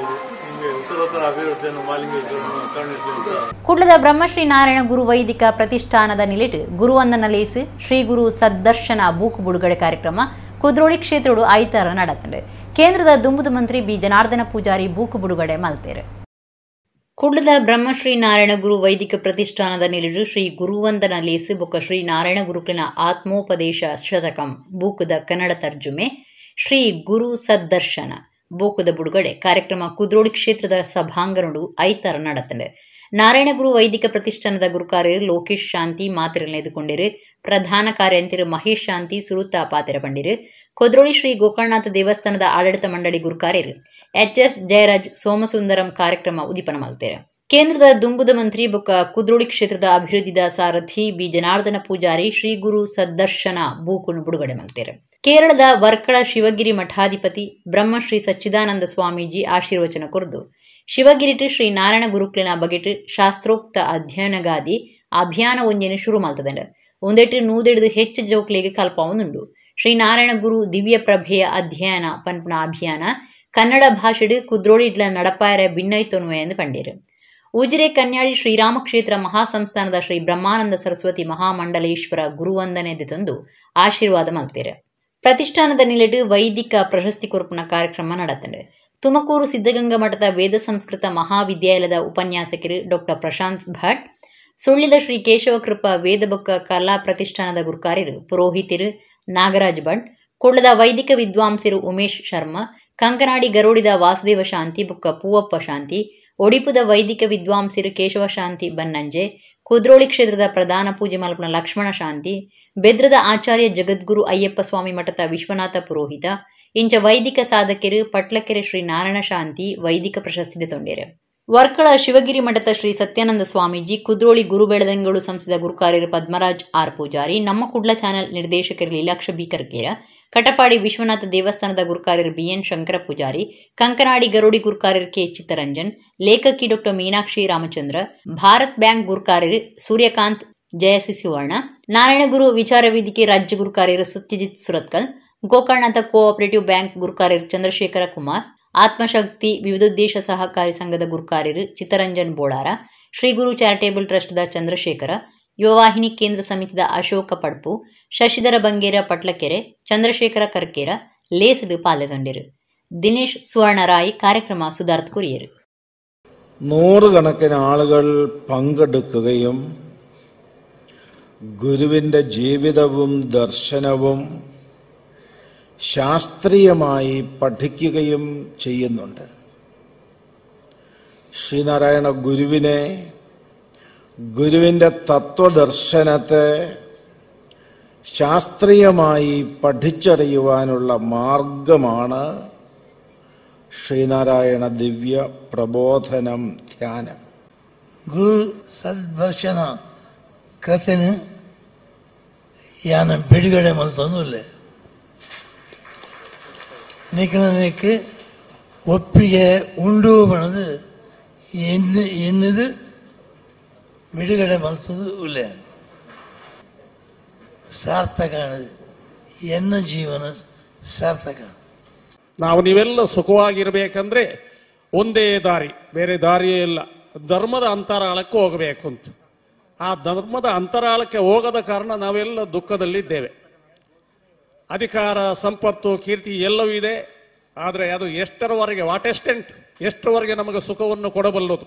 ಉತ್ತರೋತ್ತರ ಅಭಿವೃದ್ಧಿಯನ್ನು ಮಾಲಿಂಗೇಶ್ವರನ್ನು ಕರುಣಿಸಲಿ. ಕುಡ್ಲದ ಬ್ರಹ್ಮಶ್ರೀ ನಾರಾಯಣ ಗುರು ವೈದಿಕ ಪ್ರತಿಷ್ಠಾನದ ನಿಲಿಟ್ ಗುರುವಂದನ ಲೇಸು ಶ್ರೀ ಗುರು ಸದ್ದರ್ಶನ ಬೂಕ್ ಬಿಡುಗಡೆ ಕಾರ್ಯಕ್ರಮ ಕುದ್ರೋಳಿ ಕ್ಷೇತ್ರಡು ಐತಾರ ನಡೆತಂಡೆ. ಕೇಂದ್ರದ ದುಂಬುದು ಮಂತ್ರಿ ಬಿ ಜನಾರ್ದನ ಪೂಜಾರಿ ಬೂಕ್ ಬಿಡುಗಡೆ ಮಲ್ತೇರು. ಕುಡ್ಲದ ಬ್ರಹ್ಮಶ್ರೀ ನಾರಾಯಣ ಗುರು ವೈದಿಕ ಪ್ರತಿಷ್ಠಾನದ ನಿಲಿಡು ಶ್ರೀ ಗುರುವಂದನ ಲೇಸು ಬೊಕ್ಕ ಶ್ರೀ ನಾರಾಯಣ ಗುರುಕುಲಿನ ಆತ್ಮೋಪದೇಶ ಶತಕಂ ಬೂಕದ ಕನ್ನಡ ತರ್ಜುಮೆ ಶ್ರೀ ಗುರು ಸದ್ದರ್ಶನ ಬೋಕದ ಬಿಡುಗಡೆ ಕಾರ್ಯಕ್ರಮ ಕುದ್ರೋಳಿ ಕ್ಷೇತ್ರದ ಸಭಾಂಗಣಡು ಐತಾರ ನಡೆತಂಡೆ. ನಾರಾಯಣ ಗುರು ವೈದಿಕ ಪ್ರತಿಷ್ಠಾನದ ಗುರುಕಾರ್ಯರು ಲೋಕೇಶ್ ಶಾಂತಿ ಮಾತಿರಲ್ ಎದುಕೊಂಡಿರು. ಪ್ರಧಾನ ಕಾರ್ಯಂತಿರು ಮಹೇಶ್ ಶಾಂತಿ ಸುರುತಾ ಪಾತಿರ ಪಂಡಿರು. ಕುದ್ರೋಳಿ ಶ್ರೀ ಗೋಕರ್ಣನಾಥ ದೇವಸ್ಥಾನದ ಆಡಳಿತ ಮಂಡಳಿ ಗುರುಕಾರ್ಯರು HS ಜಯರಾಜ್ ಸೋಮಸುಂದರಂ ಕಾರ್ಯಕ್ರಮ ಉದಿಪನ ಮಲ್ತೇರು. ಕೇಂದ್ರದ ದುಂಬುದ ಮಂತ್ರಿ ಬೊಕ್ಕ ಕುದ್ರೋಳಿ ಕ್ಷೇತ್ರದ ಅಭಿವೃದ್ಧಿದ ಸಾರಥಿ ಬಿ ಜನಾರ್ದನ ಪೂಜಾರಿ ಶ್ರೀ ಗುರು ಸದ್ದರ್ಶನ ಬೂಕುನು ಬಿಡುಗಡೆ ಮಲ್ತೇರು. ಕೇರಳದ ವರ್ಕಳ ಶಿವಗಿರಿ ಮಠಾಧಿಪತಿ ಬ್ರಹ್ಮಶ್ರೀ ಸಚ್ಚಿದಾನಂದ ಸ್ವಾಮೀಜಿ ಆಶೀರ್ವಚನ ಕೊರದು ಶಿವಗಿರಿಟ್ ಶ್ರೀ ನಾರಾಯಣ ಗುರುಕುಲಿನ ಬಗೆಟ್ ಶಾಸ್ತ್ರೋಕ್ತ ಅಧ್ಯಯನಗಾದಿ ಅಭಿಯಾನ ಒಂಜೆನು ಶುರು ಮಲ್ತದಂಡ. ಒಂದೆಟ್ಟು 150 ಹೆಚ್ಚು ಜೋಕ್ಲೆಗೆ ಕಲ್ಪವೊಂದುಂಡು. ಶ್ರೀ ನಾರಾಯಣ ಗುರು ದಿವ್ಯ ಪ್ರಭೆಯ ಅಧ್ಯಯನ ಪನ್ಪುನ ಅಭಿಯಾನ ಕನ್ನಡ ಭಾಷೆಡು ಕುದ್ರೋಳಿಡ್ಲ ನಡಪಾಯರ ಭಿನ್ನೈತೊನ್ವೆ ಎಂದು ಪಂಡೇರು. ಉಜಿರೆ ಕನ್ಯಾಡಿ ಶ್ರೀರಾಮ ಕ್ಷೇತ್ರ ಮಹಾಸಂಸ್ಥಾನದ ಶ್ರೀ ಬ್ರಹ್ಮಾನಂದ ಸರಸ್ವತಿ ಮಹಾಮಂಡಲೇಶ್ವರ ಗುರುವಂದನೆ ತಂದು ಆಶೀರ್ವಾದ ಮಲ್ತೇರು. ಪ್ರತಿಷ್ಠಾನದ ನಿಲೆಡು ವೈದಿಕ ಪ್ರಶಸ್ತಿ ಕೊರ್ಪುನ ಕಾರ್ಯಕ್ರಮ ನಡೆತಂಡೆ. ತುಮಕೂರು ಸಿದ್ಧಗಂಗಾ ಮಠದ ವೇದ ಸಂಸ್ಕೃತ ಮಹಾವಿದ್ಯಾಲಯದ ಉಪನ್ಯಾಸಕರು ಡಾಕ್ಟರ್ ಪ್ರಶಾಂತ್ ಭಟ್, ಸುಳ್ಳಿದ ಶ್ರೀ ಕೇಶವಕೃಪ ವೇದ ಬೊಕ್ಕ ಕಲಾ ಪ್ರತಿಷ್ಠಾನದ ಗುರುಕಾರ್ಯರು ಪುರೋಹಿತರು ನಾಗರಾಜ್ ಭಟ್, ಕೊಳ್ಳದ ವೈದಿಕ ವಿದ್ವಾಂಸರು ಉಮೇಶ್ ಶರ್ಮಾ, ಕಂಕನಾಡಿ ಗರೋಡಿದ ವಾಸುದೇವ ಶಾಂತಿ ಬೊಕ್ಕ ಪೂವಪ್ಪ ಶಾಂತಿ, ಒಡಿಪುದ ವೈದಿಕ ವಿದ್ವಾಂಸರು ಕೇಶವ ಶಾಂತಿ ಬನ್ನಂಜೆ, ಕುದ್ರೋಳಿ ಕ್ಷೇತ್ರದ ಪ್ರಧಾನ ಪೂಜೆ ಮಲ್ಪನ ಲಕ್ಷ್ಮಣ ಶಾಂತಿ, ಬೆದ್ರದ ಆಚಾರ್ಯ ಜಗದ್ಗುರು ಅಯ್ಯಪ್ಪ ಸ್ವಾಮಿ ಮಠದ ವಿಶ್ವನಾಥ ಪುರೋಹಿತ, ಇಂಚ ವೈದಿಕ ಸಾಧಕರು ಪಟ್ಲಕೆರೆ ಶ್ರೀ ನಾರಾಯಣ ಶಾಂತಿ ವೈದಿಕ ಪ್ರಶಸ್ತಿ ತೊಂಡೇರು. ವರ್ಕಳ ಶಿವಗಿರಿ ಮಠದ ಶ್ರೀ ಸತ್ಯಾನಂದ ಸ್ವಾಮೀಜಿ, ಕುದ್ರೋಳಿ ಗುರು ಬೆಳದಂಗಳು ಸಂಸ್ಥೆದ ಗುರುಕಾರ್ಯರು ಪದ್ಮರಾಜ್ ಆರ್ ಪೂಜಾರಿ, ನಮ್ಮ ಕುಡ್ಲ ಚಾನೆಲ್ ನಿರ್ದೇಶಕರು ಲೀಲಾಕ್ಷ ಬಿ ಕರ್ಕೇರ, ಕಟಪಾಡಿ ವಿಶ್ವನಾಥ ದೇವಸ್ಥಾನದ ಗುರುಕಾರ್ಯರು BN ಶಂಕರ ಪೂಜಾರಿ, ಕಂಕನಾಡಿ ಗರೋಡಿ ಗುರುಕಾರ್ಯರು K ಚಿತ್ತರಂಜನ್, ಲೇಖಕಿ ಡಾಕ್ಟರ್ ಮೀನಾಕ್ಷಿ ರಾಮಚಂದ್ರ, ಭಾರತ್ ಬ್ಯಾಂಕ್ ಗುರುಕಾರ್ಯರು ಸೂರ್ಯಕಾಂತ್ ಜಯಸಿ ಸುವರ್ಣ, ನಾರಾಯಣ ಗುರು ವಿಚಾರ ವೇದಿಕೆ ರಾಜ್ಯ ಗುರುಕಾರ್ಯರು ಸತ್ಯಜಿತ್ ಸುರತ್ಕಲ್, ಗೋಕರ್ಣನಾಥ ಕೋಆಪರೇಟಿವ್ ಬ್ಯಾಂಕ್ ಗುರುಕಾರ್ಯರು ಚಂದ್ರಶೇಖರ ಕುಮಾರ್, ಆತ್ಮಶಕ್ತಿ ವಿವಿಧೋದ್ದೇಶ ಸಹಕಾರಿ ಸಂಘದ ಗುರುಕಾರ್ಯರು ಚಿತ್ತರಂಜನ್ ಬೋಳಾರ, ಶ್ರೀ ಗುರು ಚಾರಿಟೇಬಲ್ ಟ್ರಸ್ಟ್ದ ಚಂದ್ರಶೇಖರ, ಯುವವಾಹಿನಿ ಕೇಂದ್ರ ಸಮಿತಿದ ಅಶೋಕ ಪಡ್ಪು, ಶಶಿಧರ ಬಂಗೇರ ಪಟ್ಲಕೆರೆ, ಚಂದ್ರಶೇಖರ ಕರ್ಕೇರ ಲೇಸಡು പാലതൊണ്ടിരു. ദിനേഷ് സുവർണറായി കാര്യക്രമ സുധാർത്ത് കുരിയർ. 100 കണക്കിന് ആളുകൾ പങ്കെടുക്കുകയും ഗുരുവിൻ്റെ ജീവിതവും ദർശനവും ശാസ്ത്രീയമായി പഠിക്കുകയും ചെയ്യുന്നുണ്ട്. ശ്രീനാരായണ ഗുരുവിനെ, ഗുരുവിൻ്റെ തത്വദർശനത്തെ ശാസ്ത്രീയമായി പഠിച്ചറിയുവാനുള്ള മാർഗമാണ് ശ്രീനാരായണ ദിവ്യ പ്രബോധനം ധ്യാനം. ಗುರು ಸದ್ಭರ್ಷಣ ಕಥೆನ ಯಾನ ಬಿಡುಗಡೆ ಮಲ್ತಂದುಲ್ಲೆ ನಿಖನಕ್ಕೆ ಒಪ್ಪಿಗೆ ಉಂಡು ಬಣದು ಎನ್ನದು ಬಿಡುಗಡೆ ಮಲ್ತದು ಉಲ್ಲೆ ಸಾರ್ಥಕ ಎನ್ನ ಜೀವನ ಸಾರ್ಥಕ. ನಾವು ನೀವೆಲ್ಲ ಸುಖವಾಗಿರ್ಬೇಕಂದ್ರೆ ಒಂದೇ ದಾರಿ, ಬೇರೆ ದಾರಿಯೇ ಇಲ್ಲ. ಧರ್ಮದ ಅಂತರಾಳಕ್ಕೆ ಹೋಗಬೇಕು ಅಂತ. ಆ ಧರ್ಮದ ಅಂತರಾಳಕ್ಕೆ ಹೋಗದ ಕಾರಣ ನಾವೆಲ್ಲ ದುಃಖದಲ್ಲಿದ್ದೇವೆ. ಅಧಿಕಾರ, ಸಂಪತ್ತು, ಕೀರ್ತಿ ಎಲ್ಲವೂ ಇದೆ. ಆದರೆ ಅದು ಎಷ್ಟರವರೆಗೆ, ವಾಟ್ ಎಕ್ಸ್ಟೆಂಟ್, ಎಷ್ಟರವರೆಗೆ ನಮಗೆ ಸುಖವನ್ನು ಕೊಡಬಲ್ಲದು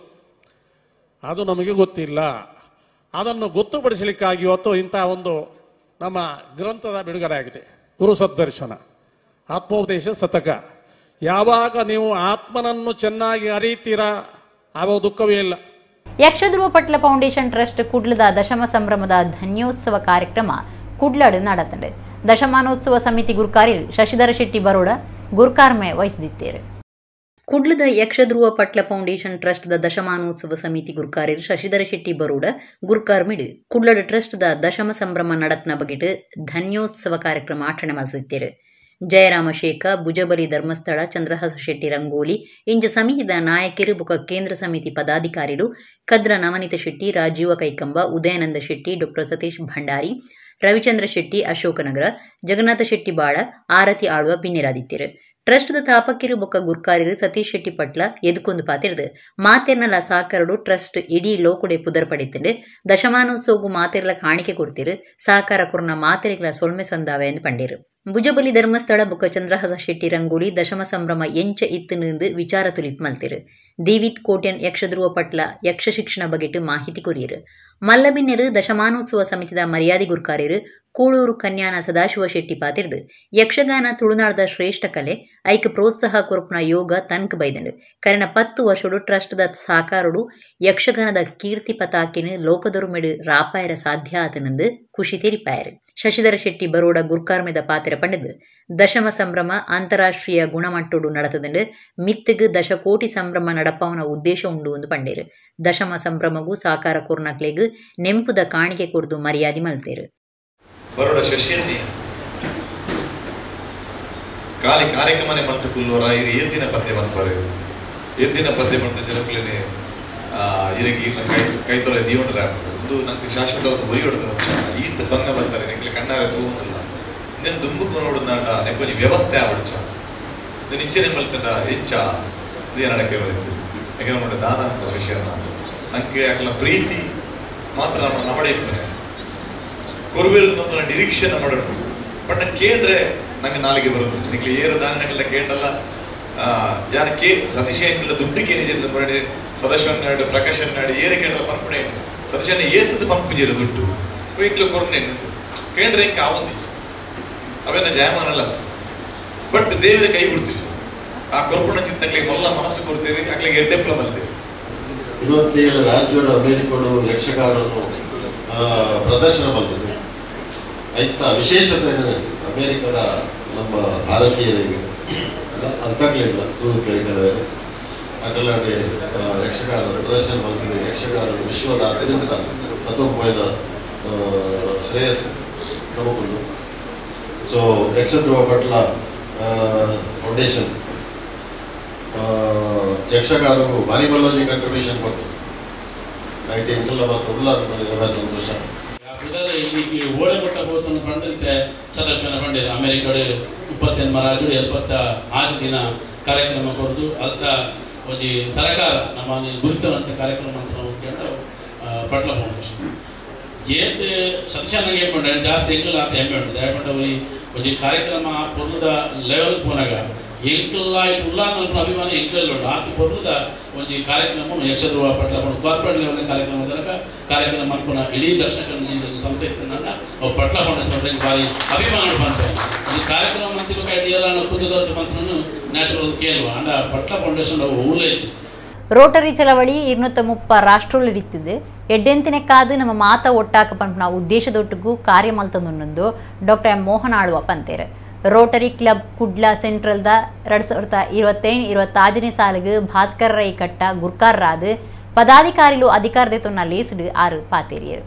ಅದು ನಮಗೆ ಗೊತ್ತಿಲ್ಲ. ಅದನ್ನು ಗೊತ್ತುಪಡಿಸಲಿಕ್ಕಾಗಿ ಇವತ್ತು ಇಂತಹ ಒಂದು ನಮ್ಮ ಗ್ರಂಥದ ಬಿಡುಗಡೆ ಆಗಿದೆ. ಗುರು ಸದ್ದರ್ಶನ ಆತ್ಮೋಪದೇಶ ಶತಕ. ಯಾವಾಗ ನೀವು ಆತ್ಮನನ್ನು ಚೆನ್ನಾಗಿ ಅರಿತೀರಾ ಆವಾಗ ದುಃಖವೇ ಇಲ್ಲ. ಯಕ್ಷಧ್ರುವ ಪಟ್ಲ ಫೌಂಡೇಶನ್ ಟ್ರಸ್ಟ್ ಕುಡ್ಲದ ದಶಮ ಸಂಭ್ರಮದ ಧನ್ಯೋತ್ಸವ ಕಾರ್ಯಕ್ರಮ ಕುಡ್ಲಡ್ ನಡೆತಂಡೆ. ದಶಮಾನೋತ್ಸವ ಸಮಿತಿ ಗುರುಕಾರ್ಯ ಶಶಿಧರ ಶೆಟ್ಟಿ ಬರೋಡ ಗುರುಕಾರ್ಮೆ ವಹಿಸಿದ್ದೇವೆ. ಕುಡ್ಲದ ಯಕ್ಷಧ್ರುವ ಪಟ್ಲ ಫೌಂಡೇಶನ್ ಟ್ರಸ್ಟ್ ದ ದಶಮಾನೋತ್ಸವ ಸಮಿತಿ ಗುರುಕಾರ್ಯ ಶಶಿಧರ ಶೆಟ್ಟಿ ಬರೋಡ ಗುರುಕಾರ್ಮಿಡ್ ಕುಡ್ಲಡ್ ಟ್ರಸ್ಟ್ ದ ದಶಮ ಸಂಭ್ರಮ ನಡತ್ನ ಬಗೆಟ್ ಧನ್ಯೋತ್ಸವ ಕಾರ್ಯಕ್ರಮ ಆಚರಣೆ ಮಾಡಿಸಿದ್ದೇವೆ. ಜಯರಾಮ ಶೇಖ, ಭುಜಬಲಿ ಧರ್ಮಸ್ಥಳ, ಚಂದ್ರಹಾಸ ಶೆಟ್ಟಿ ರಂಗೋಲಿ ಇಂಜ ಸಮಿತಿದ ನಾಯಕರು ಬೊಕ ಕೇಂದ್ರ ಸಮಿತಿ ಪದಾಧಿಕಾರಿಗಳು ಕದ್ರ ನವನೀತ ಶೆಟ್ಟಿ, ರಾಜೀವ ಕೈಕಂಬ, ಉದಯಾನಂದ ಶೆಟ್ಟಿ, ಡಾಕ್ಟರ್ ಸತೀಶ್ ಭಂಡಾರಿ, ರವಿಚಂದ್ರ ಶೆಟ್ಟಿ, ಅಶೋಕನಗರ, ಜಗನ್ನಾಥ ಶೆಟ್ಟಿ ಬಾಳ ಆರತಿ ಆಳುವ ಬಿನ್ನಿರಾದಿತ್ಯರು. ಟ್ರಸ್ಟ್ದ ತಾಪಕಿರು ಬೊಕ್ಕ ಗುರ್ಕಾರ್ಯರು ಸತೀಶ್ ಶೆಟ್ಟಿ ಪಟ್ಲ ಎದುಕೊಂದು ಪಾತಿರ್ದು ಮಾತೆರ್ನಲ ಸಾಕರಡು ಟ್ರಸ್ಟ್ ಇಡೀ ಲೋಕುಡೆ ಪುದರ್ ಪಡಿತಂಡು ದಶಮಾನೋತ್ಸವಗೂ ಮಾತೆರ್ಲ ಕಾಣಿಕೆ ಕೊಡ್ತಿರು ಸಾಕಾರ ಕೊರ್ನ ಮಾತೆರೆಗಳ ಸೊಲ್ಮೆ ಸಂದಾವೆ ಎಂದು ಪಂಡಿರು. ಭುಜಬಲಿ ಧರ್ಮಸ್ಥಳ ಬೊಕ್ಕ ಚಂದ್ರಹಾಸ ಶೆಟ್ಟಿ ರಂಗೋಲಿ ದಶಮ ಸಂಭ್ರಮ ಎಂಚ ಇತ್ತುನಿಂದು ವಿಚಾರ ತುಲಿಪ್ ಮಲ್ತಿರು. ದೀವಿತ್ ಕೋಟ್ಯನ್ ಯಕ್ಷಧ್ರುವ ಪಟ್ಲ ಯಕ್ಷ ಶಿಕ್ಷಣ ಬಗೆಟ್ ಮಾಹಿತಿ ಕೊರಿಯರು. ಮಲ್ಲಬಿನ್ನೆರು ದಶಮಾನೋತ್ಸವ ಸಮಿತಿದ ಮರ್ಯಾದೆ ಗುರುಕಾರ್ಯರು ಕೂಳೂರು ಕನ್ಯಾನ ಸದಾಶಿವ ಶೆಟ್ಟಿ ಪಾತಿರ್ದು ಯಕ್ಷಗಾನ ತುಳುನಾಡದ ಶ್ರೇಷ್ಠ ಕಲೆ ಐಕ್ ಪ್ರೋತ್ಸಾಹ ಕೊರ್ಪನ ಯೋಗ ತನ್ಕ್ ಬೈದಂಡು ಕರೆನ 10 ವರ್ಷಡು ಟ್ರಸ್ಟ್ದ ಸಾಕಾರಡು ಯಕ್ಷಗಾನದ ಕೀರ್ತಿ ಪತಾಕಿನ ಲೋಕದೊರುಮೆಡು ರಾಪಾಯರ ಸಾಧ್ಯ ಆತನೆಂದು ಖುಷಿ ತೆರಿಪಾಯರು. ಶಶಿಧರ ಶೆಟ್ಟಿ ಬರೋಡ ಗುರ್ಕಾರ್ಮೆದ ಪಾತಿರ ಪಂಡದು ದಶಮ ಸಂಭ್ರಮ ಅಂತಾರಾಷ್ಟ್ರೀಯ ಗುಣಮಟ್ಟೋಡು ನಡತದಂಡು ಮಿತ್ತಿಗ್ ದಶಕೋಟಿ ಸಂಭ್ರಮ ನಡಪವನ ಉದ್ದೇಶ ಉಂಡು ಎಂದು ಪಂಡೇರು. ದಶಮ ಸಂಭ್ರಮಗೂ ಸಾಕಾರ ಕೊರ್ನಕ್ಲೆಗ್ ನೆಂಪುದ ಕಾಣಿಕೆ ಕೊರ್ದು ಮರ್ಯಾದೆ ಮಲ್ತೇರು. ಬರೋಡ ಶಶಿಯಲ್ಲಿ ಕಾಲಿ ಕಾರ್ಯಕ್ರಮನೆ ಮಲ್ತು ಕುಲ್ಲೋರ ಇರು ಎದ್ದಿನ ಪದ್ಯ ಬಂದ್ಬಾರೆ ಎದ್ದಿನ ಪದ್ಯ ಬಂದ ಜನಕ್ಕಲೇನೆ ಇರಗಿ ಕೈ ತೊಲೆ ದೀವಣ್ಣ ಒಂದು ನಂಗೆ ಶಾಶ್ವತ ಒರಿ ಹೊಡೆದ ಈತ ಭಂಗ ಬರ್ತಾರೆ ನೆಕ್ಲೆ ಕಣ್ಣಾರೆ ತೂವಲ್ಲ ಇನ್ನೇನು ದುಂಬುಕು ನೋಡಿದಾಂಡ ನೆಕ್ಕೊಂದು ವ್ಯವಸ್ಥೆ ಆವಡ್ಚ ಇದನ್ನು ಇಂಚನೆ ಮಲ್ತಂಡ ಹೆಚ್ಚ ಇದೇ ನಡಕ್ಕೆ ಬರುತ್ತೆ. ಯಾಕಂದ್ರೆ ನೋಡಿ ದಾನ ಅಂತ ವಿಷಯನ ನಂಗೆ ಅಕ್ಲ ಪ್ರೀತಿ ಮಾತ್ರ ನಮ್ಮಡೆ ಕೊರವೇರು ನಮ್ಮ ನಿರೀಕ್ಷೆನ ಮಾಡೋಣ ಬಟ್ ಕೇಂದ್ರೆ ನಂಗೆ ನಾಲಿಗೆ ಬರುತ್ತೆ ನಿಕ್ಲೆ ಏರು ದಾನಗಳೆಲ್ಲ ಕೇಳಲ್ಲ ಯಾರು ಸತೀಶ ಏನಿಲ್ಲ ದುಡ್ಡಿಗೆ ಏನಿದೆ ಮಾಡಿ ಸದಸ್ಯನಾಡು ಪ್ರಕಾಶನ್ ನಾಡು ಏರೆ ಕೇಳಲ್ಲ ಪಂಪಣೆ ಸದಸ್ಯನ ಏತದ ಪಂಪುಜಿರ ದುಡ್ಡು ವೀಕ್ಲ ಕೊರನೆ ಕೇಂದ್ರ ಇಂಕ ಆವೊಂದಿತ್ತು ಅವೆಲ್ಲ ಜಯಮಾನಲ್ಲ ಬಟ್ ದೇವರ ಕೈ ಬಿಡ್ತೀವಿ ಆ ಕೊರ್ಪಣ ಚಿಂತಗಳಿಗೆ ಮೊಲ್ಲ ಮನಸ್ಸು ಕೊಡ್ತೇವೆ ಆಗ್ಲಿಗೆ ಎಡ್ಡೆಪ್ಲ ಬಂದೇವೆ. 27 ರಾಜ್ಯಗಳು ಅಮೆರಿಕಗಳು ಯಕ್ಷಗಾನವನ್ನು ಪ್ರದರ್ಶನ ಬಂದಿದೆ. ಆಯ್ತ ವಿಶೇಷತೆ ಅಮೆರಿಕದ ನಮ್ಮ ಭಾರತೀಯರಿಗೆ ಅಂತಾಗಲಿಲ್ಲ ಕೇಳಿದರೆ ಅದಲ್ಲದೆ ಯಕ್ಷಗಾನ ಪ್ರದರ್ಶನ ಬಂದಿದೆ. ಯಕ್ಷಗಾನ ವಿಶ್ವದ ಅತ್ಯಂತ ಮತ್ತೊಬ್ಬನ ಶ್ರೇಯಸ್ ನಮಗೊಂಡು ಸೊ ಯಕ್ಷಧ್ರುವ ಪಟ್ಲ ಫೌಂಡೇಶನ್ ಯಕ್ಷಗಾನಕ್ಕೂ ಭಾರಿ ಮಲ್ಲೋಜಿ ಕಂಟ್ರಿಬ್ಯೂಷನ್ ಕೊಟ್ಟು ಐಟಿ ಇಂಕಲ್ಲ ಮತ್ತು ಉಲ್ಲ ಸಂತೋಷ ಇಲ್ಲಿ ಓಡೆ ಕೊಟ್ಟ ಹೋತನ್ನು ಪಂಡಿತ ಸದಸ್ಯನ ಪಂಡಿತ ಅಮೆರಿಕಡೆ 27 ರಾಜು 75 ದಿನ ಕಾರ್ಯಕ್ರಮ ಕೊಡ್ದು ಅತ್ತ ಒಂದು ಸರ್ಕಾರ ನಮ್ಮ ಗುರುತಿಸುವಂಥ ಕಾರ್ಯಕ್ರಮ ಅಂತ ನಾವು ಕೇಳು ಪಟ್ಲ ಫೌಂಡೇಶನ್ ಏತ್ ಸದಸ್ಯನಾಗೆ ಹೇಳ್ಕೊಂಡೆ ಜಾಸ್ತಿ ಎಂಕಲ್ ಅಂತ ಹೆಮ್ಮೆ ಉಂಟು ದಯಪಟ್ಟು ಒಂದು ಕಾರ್ಯಕ್ರಮ ಪೊರ್ಲದ ಲೆವೆಲ್ ಪೋನಾಗ ಎಂಕಲ್ಲ ಉಲ್ಲ ನನ್ನ ಅಭಿಮಾನ ಎಂಕಲ್ ಉಂಟು ಆತ ಪೊರ್ಲದ ಒಂದು ಕಾರ್ಯಕ್ರಮ ಯಕ್ಷಧ್ರುವ ಪಟ್ಲ ಕಾರ್ಪೊರೇಟ್ ಲೆವೆಲ್ ಕಾರ್ಯಕ್ರಮ ತನಕ ಕಾರ್ಯಕ್ರಮ ಅನ್ಪುನ ಇಡೀ ದರ್ಶನ ಸಂಸ್ಥೆ ಇರ್ತನಲ್ಲ ಅವು ಪಟ್ಲ ಫೌಂಡೇಶನ್ ಭಾರಿ ಅಭಿಮಾನ ಬಂತು ಒಂದು ಕಾರ್ಯಕ್ರಮ ಅಂತಿರುವ ಎಲ್ಲ ಕುಂದದೊತ್ತು ಬಂತು ನ್ಯಾಚುರಲ್ ಕೇಳುವ ಅಂಡ ಪಟ್ಲ ಫೌಂಡೇಶನ್ ಅವು ಊಲೇಜ್ ರೋಟರಿ ಚಳವಳಿ 230 ರಾಷ್ಟ್ರಗಳು ಹಿಡಿತಿದೆ ಎಡ್ಡೆಂತಿನಕ್ಕಾದು ನಮ್ಮ ಮಾತ ಒಟ್ಟಾಕ ಪಂಪನ ಉದ್ದೇಶದೊಟ್ಟಿಗೂ ಕಾರ್ಯ ಮಲ್ತಂದು ಡಾಕ್ಟರ್ ಎಂ ಮೋಹನ್ ಆಳ್ವ ಪಂತೇರು. ರೋಟರಿ ಕ್ಲಬ್ ಕುಡ್ಲ ಸೆಂಟ್ರಲ್ದ 2025-26 ಸಾಲಿಗೆ ಭಾಸ್ಕರ್ ರೈ ಕಟ್ಟ ಗುರ್ಕಾರ್ರಾದು ಪದಾಧಿಕಾರಿಗಳು ಅಧಿಕಾರದೆತೊನ್ನ ಲೇಸಿಡು 6 ಪಾತೇರಿಯರು.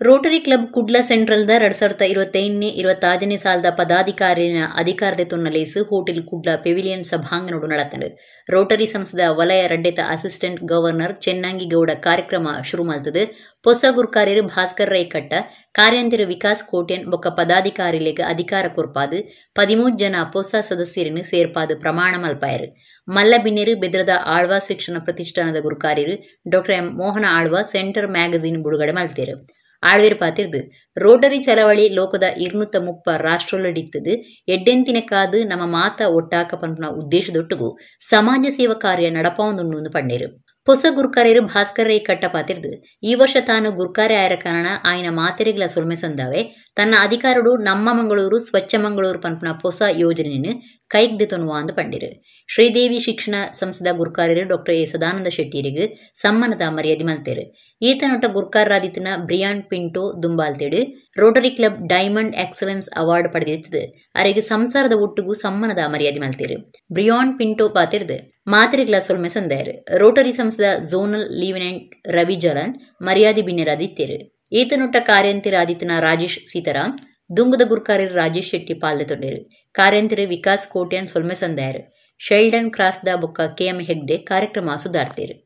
ರೋಟರಿ ಕ್ಲಬ್ ಕುಡ್ಲ ಸೆಂಟ್ರಲ್ದ 2025-26 ಸಾಲದ ಪದಾಧಿಕಾರಿನ ಅಧಿಕಾರದ ತೊನ್ನಲೇಸು ಹೋಟೆಲ್ ಕುಡ್ಲ ಪೆವಿಲಿಯನ್ ಸಭಾಂಗಣೋಡು ನಡತಂಡು. ರೋಟರಿ ಸಂಸ್ಥದ ವಲಯ ರಡ್ಡೆತ ಅಸಿಸ್ಟೆಂಟ್ ಗವರ್ನರ್ ಚೆನ್ನಂಗಿಗೌಡ ಕಾರ್ಯಕ್ರಮ ಶುರು ಮಾಡ್ತದೆ. ಹೊಸ ಗುರ್ಕಾರ್ಯರು ಭಾಸ್ಕರ್ ರೈ ಕಟ್ಟ ಕಾರ್ಯಾಂತರ ವಿಕಾಸ್ ಕೋಟ್ಯನ್ ಬೊಕ್ಕ ಪದಾಧಿಕಾರಿಲೆಗೆ ಅಧಿಕಾರ ಕೊರ್ಪಾದು 13 ಜನ ಹೊಸ ಸದಸ್ಯರನ್ನು ಸೇರ್ಪಾದು ಪ್ರಮಾಣ ಮಲ್ಪಾಯರು. ಮಲ್ಲಬಿನ್ನೇರು ಬೆದ್ರದ ಆಳ್ವಾ ಶಿಕ್ಷಣ ಪ್ರತಿಷ್ಠಾನದ ಗುರುಕಾರ್ಯರು ಡಾಕ್ಟರ್ ಎಂ ಮೋಹನ ಆಳ್ವಾ ಸೆಂಟರ್ ಮ್ಯಾಗಝಿನ್ ಬಿಡುಗಡೆ ಮಾಡ್ತೇರು. ಆಳ್ವೇರು ಪಾತಿರ್ದು ರೋಟರಿ ಚಳವಳಿ ಲೋಕದ 230 ರಾಷ್ಟ್ರೊಳಡಿತ್ತದು ಎಡ್ಡೆಂತಿನ ಕಾದು ನಮ್ಮ ಮಾತ ಒಟ್ಟಾಕ ಪಂಪನ ಉದ್ದೇಶದೊಟ್ಟಿಗೂ ಸಮಾಜ ಸೇವಾ ಕಾರ್ಯ ನಡಪಾವೊಂದುಂಡು ಪಂಡೇರು. ಹೊಸ ಗುರ್ಕಾರ್ಯರು ಭಾಸ್ಕರ್ ರೈ ಕಟ್ಟ ಪಾತಿರ್ದು ಈ ವರ್ಷ ತಾನು ಗುರ್ಕಾರ್ಯ ಆಯರ ಕಾರಣ ಆಯ್ನ ಮಾತೆರೆಗಳ ಸೊಲ್ಮೆ ಸಂದಾವೆ ತನ್ನ ಅಧಿಕಾರಡು ನಮ್ಮ ಮಂಗಳೂರು ಸ್ವಚ್ಛ ಮಂಗಳೂರು ಪಂಪನ ಹೊಸ ಯೋಜನೆಯನ್ನು ಕೈಗ್ದೆ ತೊನ್ನುವ ಅಂದು ಪಂಡಿರು. ಶ್ರೀದೇವಿ ಶಿಕ್ಷಣ ಸಂಸ್ಥದ ಗುರ್ಕಾರ್ಯರು ಡಾಕ್ಟರ್ ಎ ಸದಾನಂದ ಶೆಟ್ಟಿಯರಿಗೆ ಸಮ್ಮಾನದ ಮರ್ಯಾದೆ ಮಲ್ತೇರು. ಈತನೊಟ್ಟ ಗುರ್ಕಾರಾದಿತನ ಬ್ರಿಯಾನ್ ಪಿಂಟೋ ದುಂಬಾಲ್ತೇಡು rotary club diamond excellence award ಪಡೆದಿರ್ತದೆ. ಅವರಿಗೆ ಸಂಸಾರದ ಒಟ್ಟಿಗೂ ಸಮ್ಮಾನದ ಮರ್ಯಾದೆ ಮಲ್ತೇರು. ಬ್ರಿಯಾನ್ ಪಿಂಟೋ ಪಾತಿರ್ದು ಮಾತೆರೆಗಳ ಸೊಲ್ಮೆ ಸಂದಾಯರು. ರೋಟರಿ ಸಂಸ್ಥದ ಝೋನಲ್ ಲಿವಿನೆಂಟ್ ರವಿ ಜಲನ್ ಮರ್ಯಾದೆ ಬಿನ್ನೆರಾದಿತ್ತೇರು. ಈತನೊಟ್ಟ ಕಾರ್ಯಂತಿರಾದಿತನ ರಾಜೇಶ್ ಸೀತಾರಾಮ್ ದುಂಬದ ಗುರ್ಕಾರ್ಯರು ರಾಜೇಶ್ ಶೆಟ್ಟಿ ಪಾಲ್ದೆ ತೊಂಡೇರು. ಕಾರ್ಯಂತಿರ ವಿಕಾಸ್ ಕೋಟ್ಯನ್ ಸೊಲ್ಮೆ ಸಂದಾಯರು. ಶೆಲ್ಡನ್ ಕ್ರಾಸ್ದ ಬೊಕ್ಕ ಕೆಎಂ ಹೆಗ್ಡೆ ಕಾರ್ಯಕ್ರಮ ಸುಧಾರ್ತೀರು.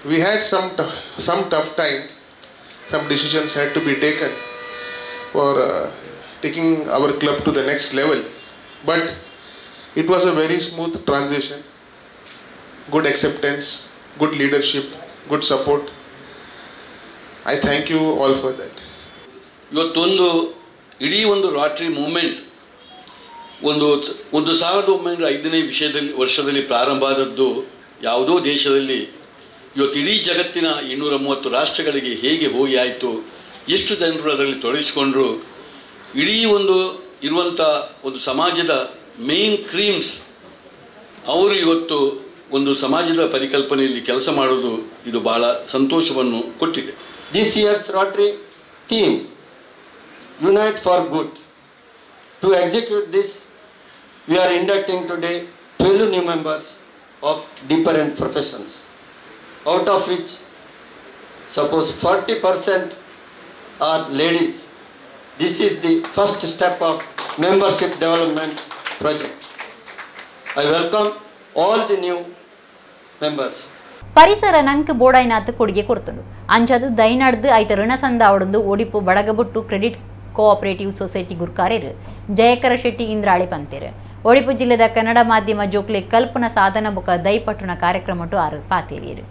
We had some tough time. Some decisions had to be taken for taking our club to the next level. But it was a very smooth transition. Good acceptance, good leadership, good support. I thank you all for that. ಇವತ್ತೊಂದು ಇಡೀ ಒಂದು ರಾಟರಿ ಮೂವ್ಮೆಂಟ್ ಒಂದು 1905ನೇ ವರ್ಷದಲ್ಲಿ ಪ್ರಾರಂಭ ಆದದ್ದು ಯಾವುದೋ ದೇಶದಲ್ಲಿ ಇವತ್ತು ಇಡೀ ಜಗತ್ತಿನ 230 ರಾಷ್ಟ್ರಗಳಿಗೆ ಹೇಗೆ ಹೋಗಿ ಆಯಿತು, ಎಷ್ಟು ಜನರು ಅದರಲ್ಲಿ ತೊಡಗಿಸಿಕೊಂಡ್ರು, ಇಡೀ ಒಂದು ಇರುವಂಥ ಒಂದು ಸಮಾಜದ ಮೇನ್ ಕ್ರೀಮ್ಸ್ ಅವರು ಇವತ್ತು ಒಂದು ಸಮಾಜದ ಪರಿಕಲ್ಪನೆಯಲ್ಲಿ ಕೆಲಸ ಮಾಡೋದು ಇದು ಬಹಳ ಸಂತೋಷವನ್ನು ಕೊಟ್ಟಿದೆ. This year's Rotary theme, Unite for Good. To execute this, we are inducting today 12 new members of different professions, out of which suppose 40% are ladies. This is the first step of membership development project. I welcome all the new members. ಪರಿಸರ ನಂಕ್ ಬೋಡಾಯ್ನಾತ್ ಕೊಡುಗೆ ಕೊಡ್ತಂಡು ಅಂಚದು ದೈನಡ್ದು ಐತ ಋಣ ಸಂದಾವಡಂದು ಒಡಿಪು ಬಡಗಬುಟ್ಟು ಕ್ರೆಡಿಟ್ ಕೋಆಪರೇಟಿವ್ ಸೊಸೈಟಿ ಗುರ್ಕಾರ್ಯರು ಜಯಕರ ಶೆಟ್ಟಿ ಇಂದ್ರಾಳಿ ಪಂತೇರು. ಒಡಿಪು ಜಿಲ್ಲೆದ ಕನ್ನಡ ಮಾಧ್ಯಮ ಜೋಕ್ಲೆ ಕಲ್ಪನಾ ಸಾಧನ ಬೊಕ ದೈಪಟ್ಟಣ ಕಾರ್ಯಕ್ರಮಟು ಆರು ಪಾತೇರಿಯರು.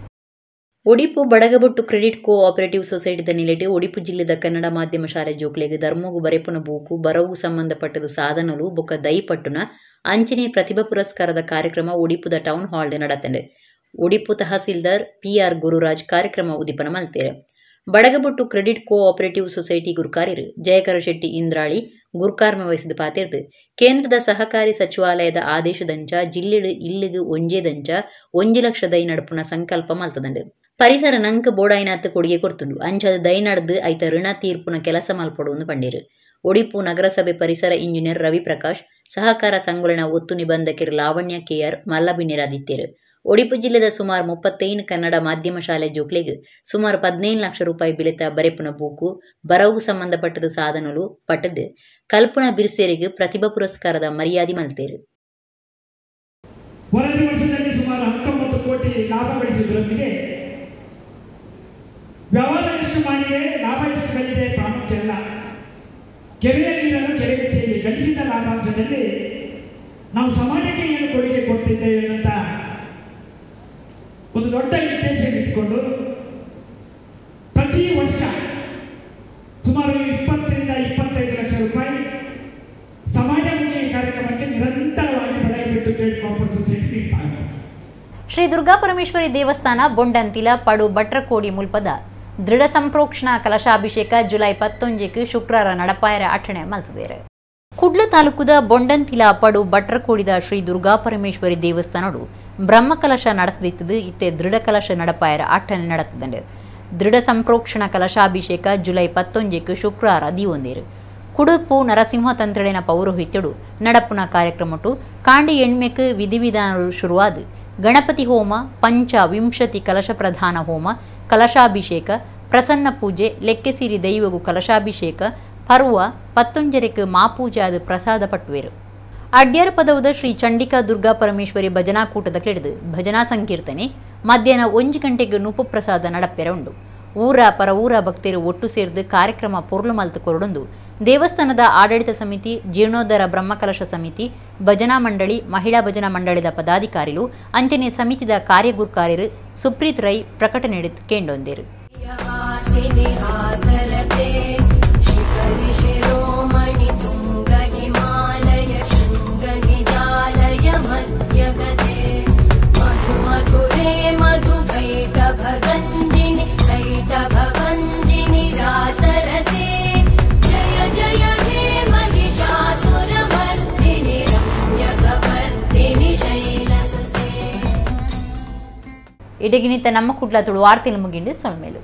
ಒಡಿಪು ಬಡಗಬೊಟ್ಟು ಕ್ರೆಡಿಟ್ ಕೋಆಪರೇಟಿವ್ ಸೊಸೈಟಿದ ನಿಲೆಟು ಒಡಿಪು ಜಿಲ್ಲೆದ ಕನ್ನಡ ಮಾಧ್ಯಮ ಶಾಲೆ ಜೋಕ್ಲೆಗೆ ಧರ್ಮಗು ಬರೆಪುನ ಬೂಕು ಬರವು ಸಂಬಂಧಪಟ್ಟದ ಸಾಧನಲು ಬೊಕ ದೈಪಟ್ಟುನ ಅಂಚನೆ ಪ್ರತಿಭಾ ಪುರಸ್ಕಾರದ ಕಾರ್ಯಕ್ರಮ ಒಡಿಪುದ ಟೌನ್ ಹಾಲ್ಡೆ ನಡತಂಡೆ. ಒಡಿಪು ತಹಸೀಲ್ದಾರ್ PR ಗುರುರಾಜ್ ಕಾರ್ಯಕ್ರಮ ಉದಿಪನ ಮಲ್ತೇರೆ. ಬಡಗಬೊಟ್ಟು ಕ್ರೆಡಿಟ್ ಕೋಆಪರೇಟಿವ್ ಸೊಸೈಟಿ ಗುರ್ಕಾರ್ಯರು ಜಯಕರ ಶೆಟ್ಟಿ ಇಂದ್ರಾಳಿ ಗುರ್ಕಾರ್ಮ ವಹಿಸಿದ ಪಾತಿರ್ದು ಕೇಂದ್ರದ ಸಹಕಾರಿ ಸಚಿವಾಲಯದ ಆದೇಶದಂಚ ಜಿಲ್ಲೆಡು ಇಲ್ಲಿಗೆ ಒಂಜೇದಂಚ 1 ಲಕ್ಷ ದೈ ನಡಪುನ ಸಂಕಲ್ಪ ಮಲ್ತದಂಡು. ಪರಿಸರ ನಂಕ ಬೋಡಾಯ್ನಾತ್ ಕೊಡುಗೆ ಕೊಡ್ತುಂಡು ಅಂಚದ ದೈ ನಡ್ದು ಐತ ಋಣ ತೀರ್ಪುನ ಕೆಲಸ ಮಲ್ಪಡುವುದು ಪಂಡೇರು. ಒಡಿಪು ನಗರಸಭೆ ಪರಿಸರ ಇಂಜಿನಿಯರ್ ರವಿ ಪ್ರಕಾಶ್ ಸಹಕಾರ ಸಂಘಟನ ಒತ್ತು ನಿಬಂಧಕರು ಲಾವಣ್ಯ KR ಮಲ್ಲಬಿನ್ನೆರಾದಿತ್ತೇರು. ಒಡಿಪು ಜಿಲ್ಲೆದ ಸುಮಾರು 35 ಕನ್ನಡ ಮಾಧ್ಯಮ ಶಾಲೆ ಜೋಕ್ಲೆಗೆ ಸುಮಾರು 15 ಲಕ್ಷ ರೂಪಾಯಿ ಬೆಲೆತ ಬರೆಪುನ ಬೂಕು ಬರವು ಸಂಬಂಧಪಟ್ಟದ ಸಾಧನಲು ಪಟ್ಟದ್ದು ಕಲ್ಪನಾ ಬಿರ್ಸೇರಿಗೆ ಪ್ರತಿಭಾ ಪುರಸ್ಕಾರದ ಮರ್ಯಾದೆ ಮಲ್ತೇರು. ವರದಿ ವರ್ಷದಲ್ಲಿ ಸುಮಾರು 19 ಕೋಟಿ ಲಾಭ ಗಳಿಸಿದ್ರೊಂದಿಗೆ ವ್ಯವಹಾರ ಎಷ್ಟು ಮಾಡಿದೆ, ಲಾಭ ಎಷ್ಟು ಗಳಿದೆ ಪ್ರಾಮುಖ್ಯ ಅಲ್ಲ. ಕೆರೆಯ ನೀರನ್ನು ಕೆರೆಗೆ ಗಳಿಸಿದ ಲಾಭಾಂಶದಲ್ಲಿ ನಾವು ಸಮಾಜಕ್ಕೆ ಏನು ಕೊಡುಗೆ ಕೊಡ್ತಿದ್ದೇವೆ ಅಂತ ಒಂದು ದೊಡ್ಡ ಉದ್ದೇಶ ಇಟ್ಕೊಂಡು ಪ್ರತಿ ವರ್ಷ ಸುಮಾರು 20ರಿಂದ 25 ಲಕ್ಷ ರೂಪಾಯಿ ಸಮಾಜಮುಖಿ ಕಾರ್ಯಕ್ರಮಕ್ಕೆ ನಿರಂತರವಾಗಿ ಬಡಗಬೆಟ್ಟು ಕ್ರೆಡಿಟ್ ಕೋಆಪರೇಟಿವ್ ಸೊಸೈಟಿ ನೀಡ್ತಾರೆ. ಶ್ರೀ ದುರ್ಗಾ ಪರಮೇಶ್ವರಿ ದೇವಸ್ಥಾನ ಬೊಂಡಂತಿಲ ಪಡು ಭಟ್ರಕೋಡಿ ಮುಲ್ಪದ ದೃಢ ಸಂಪ್ರೋಕ್ಷಣಾ ಕಲಶಾಭಿಷೇಕ ಜುಲೈ 11ಕ್ಕೆ ಶುಕ್ರವಾರ ನಡಪಾಯರ ಅಠಣೆ ಮಲ್ತದೇರು. ಕುಡ್ಲ ತಾಲೂಕುದ ಬೊಂಡಂತಿಲ ಪಡು ಬಟ್ರಕೋಡಿದ ಶ್ರೀ ದುರ್ಗಾಪರಮೇಶ್ವರಿ ದೇವಸ್ಥಾನಡು ಬ್ರಹ್ಮಕಲಶ ನಡೆಸದಿತ್ತದು ಇತ್ತೆ ದೃಢ ಕಲಶ ನಡಪಾಯರ ಆಟನೆ ನಡೆತದಂಡೆ ದೃಢ ಸಂಪ್ರೋಕ್ಷಣ ಕಲಶಾಭಿಷೇಕ ಜುಲೈ 11 ಶುಕ್ರವಾರ ದಿವೊಂದೇರು ಕುಡುಪು ನರಸಿಂಹ ತಂತ್ರಳಿನ ಪೌರೋಹಿತ್ಯಡು ನಡಪುನ ಕಾರ್ಯಕ್ರಮಟು ಕಾಂಡಿ ಎಣ್ಮೆಕ್ ವಿಧಿವಿಧಾನಗಳು ಶುರುವಾದ ಗಣಪತಿ ಹೋಮ ಪಂಚ ವಿಂಶತಿ ಕಲಶ ಪ್ರಧಾನ ಹೋಮ ಕಲಶಾಭಿಷೇಕ ಪ್ರಸನ್ನ ಪೂಜೆ ಲೆಕ್ಕೆಸಿರಿ ದೈವಗು ಕಲಶಾಭಿಷೇಕ ಪರ್ವ 11 ಮಾಪೂಜಾದ ಪ್ರಸಾದ ಪಟ್ಟುವೆರು ಅಡ್ಯಾರ ಪದವದ ಶ್ರೀ ಚಂಡಿಕಾ ದುರ್ಗಾ ಪರಮೇಶ್ವರಿ ಭಜನಾ ಕೂಟದ ಕೆಳೆದು ಭಜನಾ ಸಂಕೀರ್ತನೆ ಮಧ್ಯಾಹ್ನ 1 ಗಂಟೆಗೆ ನುಪ್ಪು ಪ್ರಸಾದ ನಡಪೆರ ಉಂಡು ಊರ ಪರ ಊರ ಭಕ್ತರು ಒಟ್ಟು ಸೇರಿದು ಕಾರ್ಯಕ್ರಮ ಪೊರ್ಲು ಮಲ್ತು ಕೊರಡೊಂದು ದೇವಸ್ಥಾನದ ಆಡಳಿತ ಸಮಿತಿ ಜೀರ್ಣೋದ್ಧಾರ ಬ್ರಹ್ಮಕಲಶ ಸಮಿತಿ ಭಜನಾ ಮಂಡಳಿ ಮಹಿಳಾ ಭಜನಾ ಮಂಡಳಿದ ಪದಾಧಿಕಾರಿಗಳು ಅಂಚನೆ ಸಮಿತಿದ ಕಾರ್ಯಗುರ್ಕಾರ್ಯರು ಸುಪ್ರೀತ್ ರೈ ಪ್ರಕಟಣೆ ಕೇಂಡೊಂದೇರು ಇಡಗಿನಿತ ನಮ್ಮ ಕುಡ್ಲ ತುಳು ವಾರ್ತೆಲು ಮುಗಿಂಡು ಸೊಲ್ಮೇಲು